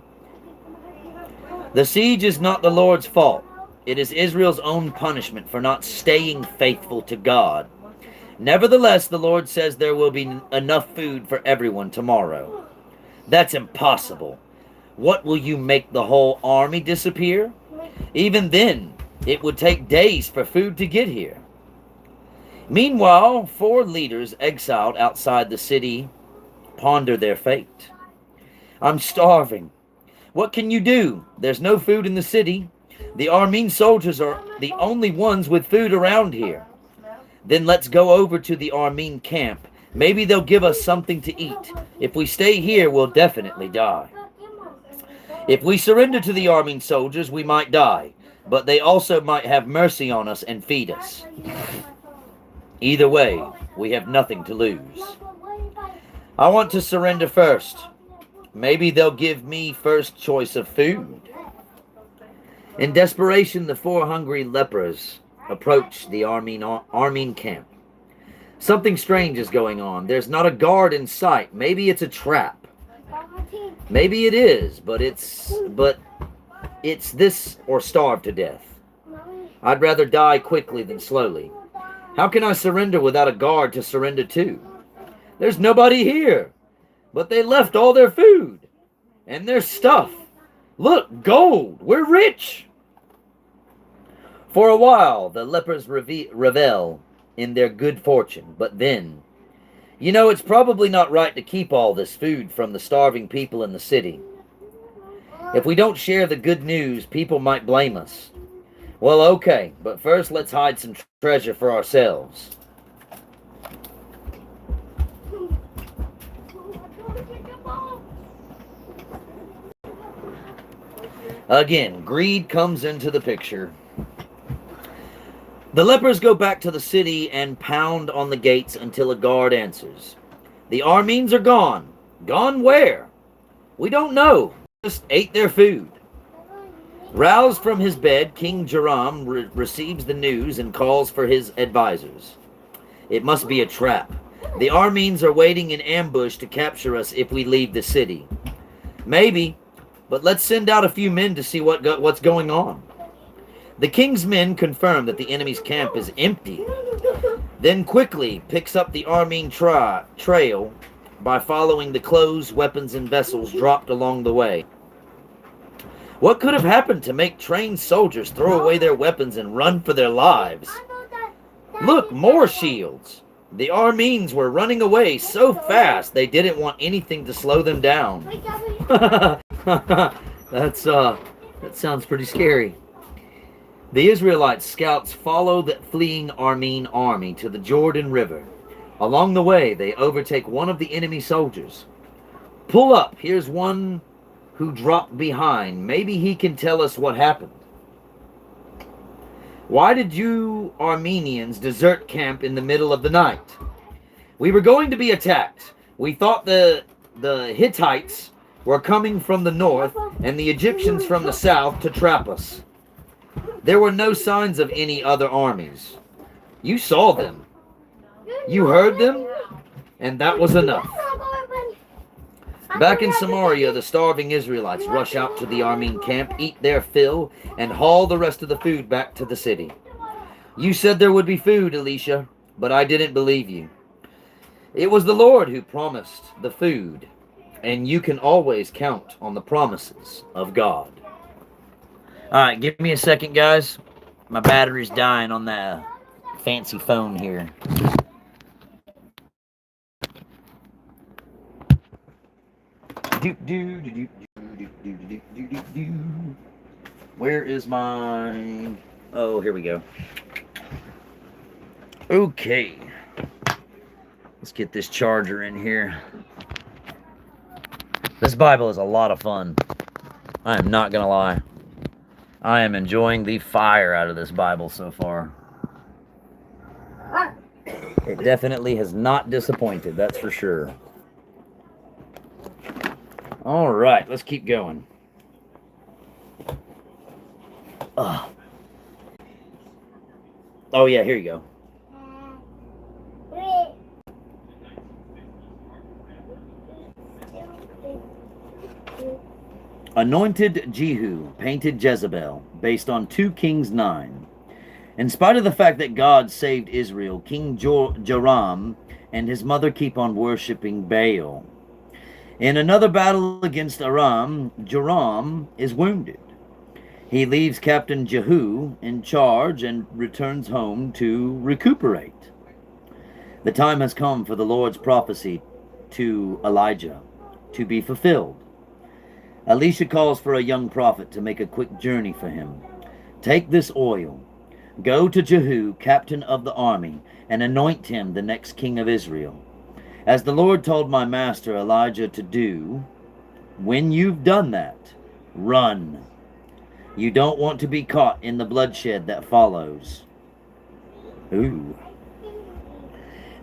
The siege is not the Lord's fault. It is Israel's own punishment for not staying faithful to God. Nevertheless, the Lord says there will be enough food for everyone tomorrow. That's impossible. What will you make the whole army disappear? Even then, it would take days for food to get here. Meanwhile, 4 leaders exiled outside the city ponder their fate. "I'm starving. What can you do? There's no food in the city. The Aramean soldiers are the only ones with food around here. Then let's go over to the Armene camp. Maybe they'll give us something to eat. If we stay here, we'll definitely die. If we surrender to the Armene soldiers, we might die, but they also might have mercy on us and feed us. Either way, we have nothing to lose. I want to surrender first. Maybe they'll give me first choice of food. In desperation, the 4 hungry lepers approach the Armene camp. Something strange is going on. There's not a guard in sight. Maybe it's a trap. Maybe it is, but it's this or starve to death. I'd rather die quickly than slowly. How can I surrender without a guard to surrender to? There's nobody here, but they left all their food and their stuff. Look, gold! We're rich! For a while, the lepers revel in their good fortune, but then, it's probably not right to keep all this food from the starving people in the city. If we don't share the good news, people might blame us. Well, okay, but first let's hide some treasure for ourselves. Again, greed comes into the picture. The lepers go back to the city and pound on the gates until a guard answers. The Armenes are gone. Gone where? We don't know. Just ate their food. Roused from his bed, King Joram receives the news and calls for his advisors. It must be a trap. The Armenes are waiting in ambush to capture us if we leave the city. Maybe, but let's send out a few men to see what's going on. The king's men confirm that the enemy's camp is empty, then quickly picks up the Armene trail by following the clothes, weapons, and vessels dropped along the way. What could have happened to make trained soldiers throw away their weapons and run for their lives? Look, more shields! The Armenes were running away so fast they didn't want anything to slow them down. That sounds pretty scary. The Israelite scouts follow the fleeing Armene army to the Jordan River. Along the way, they overtake one of the enemy soldiers. Pull up, here's one who dropped behind. Maybe he can tell us what happened. Why did you Armenians desert camp in the middle of the night? We were going to be attacked. We thought the Hittites were coming from the north and the Egyptians from the south to trap us. There were no signs of any other armies. You saw them. You heard them, and that was enough. Back in Samaria, the starving Israelites rush out to the Armene camp, eat their fill, and haul the rest of the food back to the city. You said there would be food, Elisha, but I didn't believe you. It was the Lord who promised the food, and you can always count on the promises of God. All right, give me a second, guys. My battery's dying on that fancy phone here. Where is my... Oh, here we go. Okay. Let's get this charger in here. This Bible is a lot of fun. I am not going to lie. I am enjoying the fire out of this Bible so far. It definitely has not disappointed, that's for sure. All right, let's keep going. Oh yeah, here you go. Anointed Jehu painted Jezebel, based on 2 Kings 9. In spite of the fact that God saved Israel, King Joram and his mother keep on worshipping Baal. In another battle against Aram, Joram is wounded. He leaves Captain Jehu in charge and returns home to recuperate. The time has come for the Lord's prophecy to Elijah to be fulfilled. Elisha calls for a young prophet to make a quick journey for him. Take this oil, go to Jehu, captain of the army, and anoint him the next king of Israel, as the Lord told my master Elijah to do. When you've done that, run. You don't want to be caught in the bloodshed that follows. Ooh.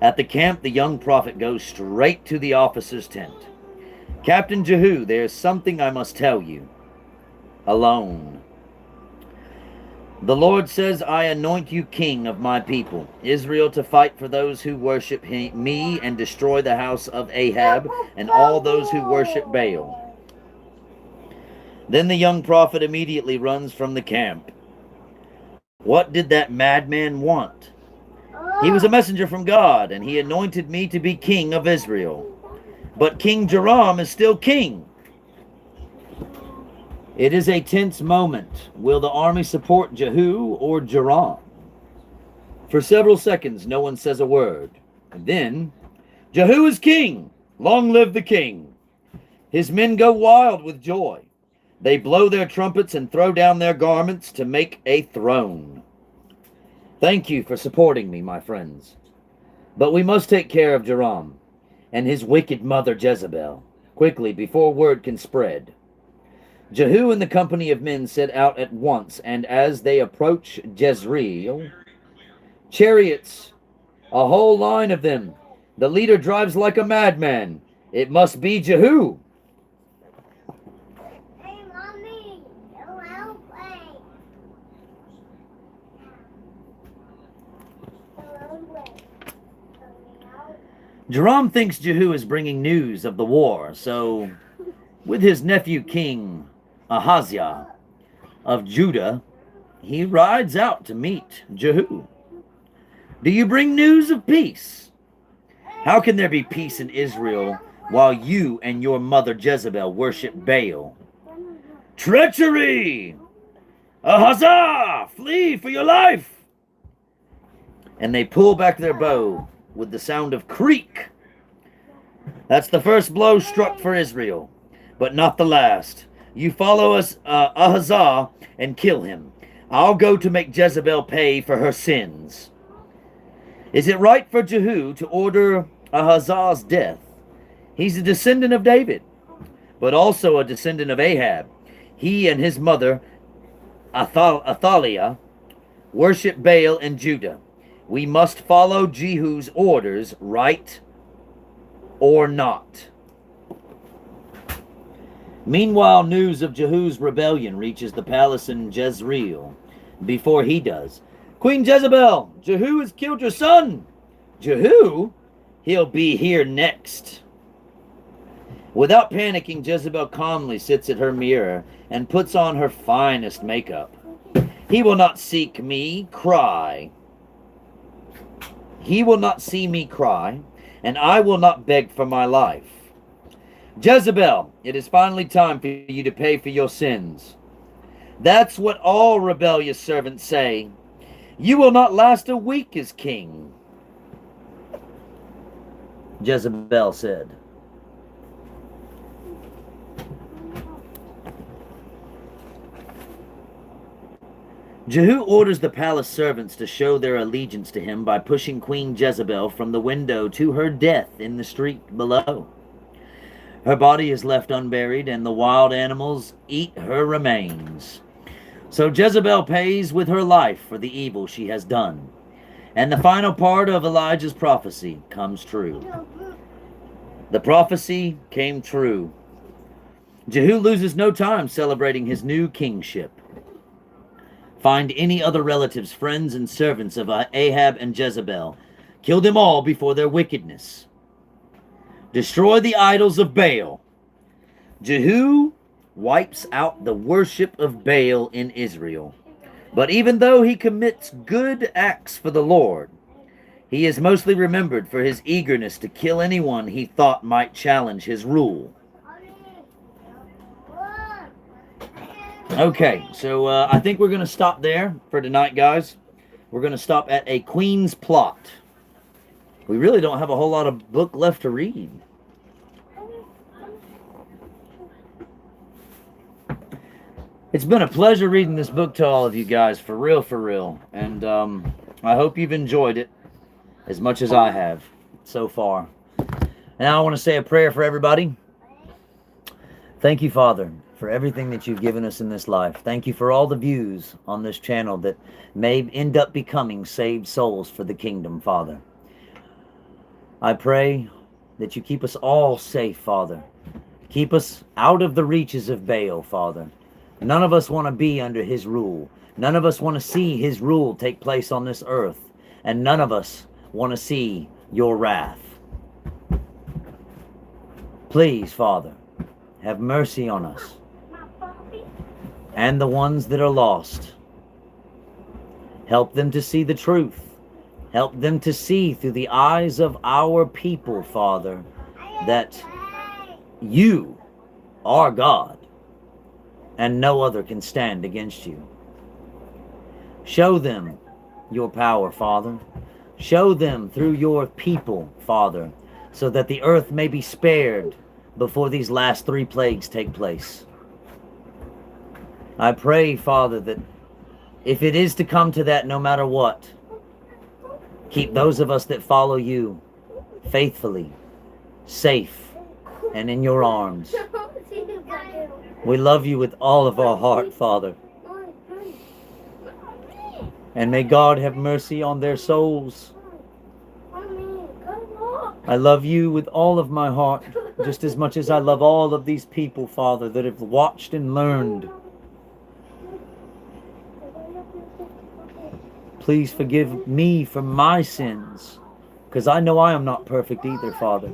At the camp, the young prophet goes straight to the officer's tent. Captain Jehu, there's something I must tell you. Alone. The Lord says, I anoint you king of my people, Israel, to fight for those who worship me and destroy the house of Ahab and all those who worship Baal. Then the young prophet immediately runs from the camp. What did that madman want? He was a messenger from God, and he anointed me to be king of Israel. But King Joram is still king. It is a tense moment. Will the army support Jehu or Joram? For several seconds, no one says a word. And then, Jehu is king! Long live the king! His men go wild with joy. They blow their trumpets and throw down their garments to make a throne. Thank you for supporting me, my friends. But we must take care of Joram and his wicked mother Jezebel quickly before word can spread. Jehu and the company of men set out at once, and as they approach Jezreel, chariots, a whole line of them, the leader drives like a madman. It must be Jehu. Hey, Mommy, hello, play. Joram thinks Jehu is bringing news of the war, so with his nephew King Ahaziah of Judah, he rides out to meet Jehu. Do you bring news of peace? How can there be peace in Israel while you and your mother Jezebel worship Baal? Treachery! Ahazah! Flee for your life! And they pull back their bow with the sound of creak. That's the first blow struck for Israel, but not the last. You follow us, Ahazah, and kill him. I'll go to make Jezebel pay for her sins. Is it right for Jehu to order Ahazah's death? He's a descendant of David, but also a descendant of Ahab. He and his mother, Athaliah, worship Baal in Judah. We must follow Jehu's orders, right or not. Meanwhile, news of Jehu's rebellion reaches the palace in Jezreel. Before he does, Queen Jezebel, Jehu has killed your son. Jehu? He'll be here next. Without panicking, Jezebel calmly sits at her mirror and puts on her finest makeup. He will not seek me, cry. He will not see me cry, and I will not beg for my life. Jezebel, it is finally time for you to pay for your sins. That's what all rebellious servants say. You will not last a week as king. Jezebel said. Jehu orders the palace servants to show their allegiance to him by pushing Queen Jezebel from the window to her death in the street below. Her body is left unburied, and the wild animals eat her remains. So Jezebel pays with her life for the evil she has done. And the final part of Elijah's prophecy comes true. The prophecy came true. Jehu loses no time celebrating his new kingship. Find any other relatives, friends, and servants of Ahab and Jezebel. Kill them all before their wickedness. Destroy the idols of Baal. Jehu wipes out the worship of Baal in Israel. But even though he commits good acts for the Lord, he is mostly remembered for his eagerness to kill anyone he thought might challenge his rule. Okay, so I think we're going to stop there for tonight, guys. We're going to stop at a Queen's Plot. We really don't have a whole lot of book left to read. It's been a pleasure reading this book to all of you guys, for real, for real. And I hope you've enjoyed it. as much as I have so far. And now I want to say a prayer for everybody. Thank you, Father, for everything that you've given us in this life. Thank you for all the views on this channel that may end up becoming saved souls for the kingdom, Father. I pray that you keep us all safe, Father. Keep us out of the reaches of Baal, Father. None of us want to be under his rule. None of us want to see his rule take place on this earth. And none of us want to see your wrath. Please, Father, have mercy on us and the ones that are lost. Help them to see the truth. Help them to see through the eyes of our people, Father, that you are God and no other can stand against you. Show them your power, Father. Show them through your people, Father, so that the earth may be spared before these last 3 plagues take place. I pray, Father, that if it is to come to that, no matter what, keep those of us that follow you faithfully, safe, and in your arms. We love you with all of our heart, Father. And may God have mercy on their souls. I love you with all of my heart, just as much as I love all of these people, Father, that have watched and learned. Please forgive me for my sins, because I know I am not perfect either, Father.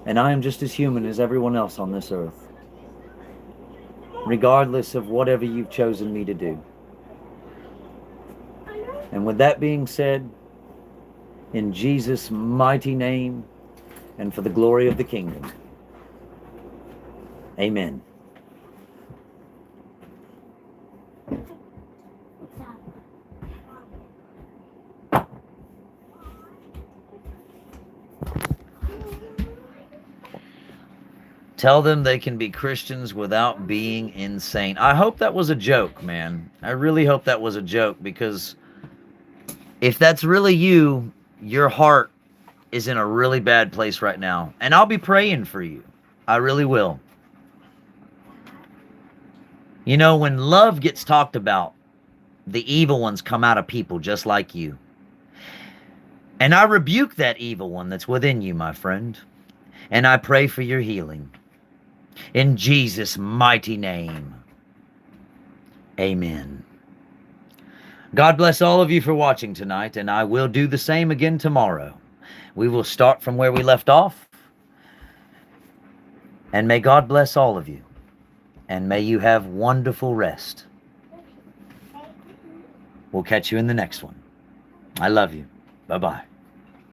And I am just as human as everyone else on this earth, regardless of whatever you've chosen me to do. And with that being said, in Jesus' mighty name, and for the glory of the kingdom, amen. Tell them they can be Christians without being insane. I hope that was a joke, man. I really hope that was a joke, because if that's really you, your heart is in a really bad place right now. And I'll be praying for you. I really will. You know, when love gets talked about, the evil ones come out of people just like you. And I rebuke that evil one that's within you, my friend. And I pray for your healing. In Jesus' mighty name, amen. God bless all of you for watching tonight, and I will do the same again tomorrow. We will start from where we left off, and may God bless all of you, and may you have wonderful rest. We'll catch you in the next one. I love you. Bye-bye.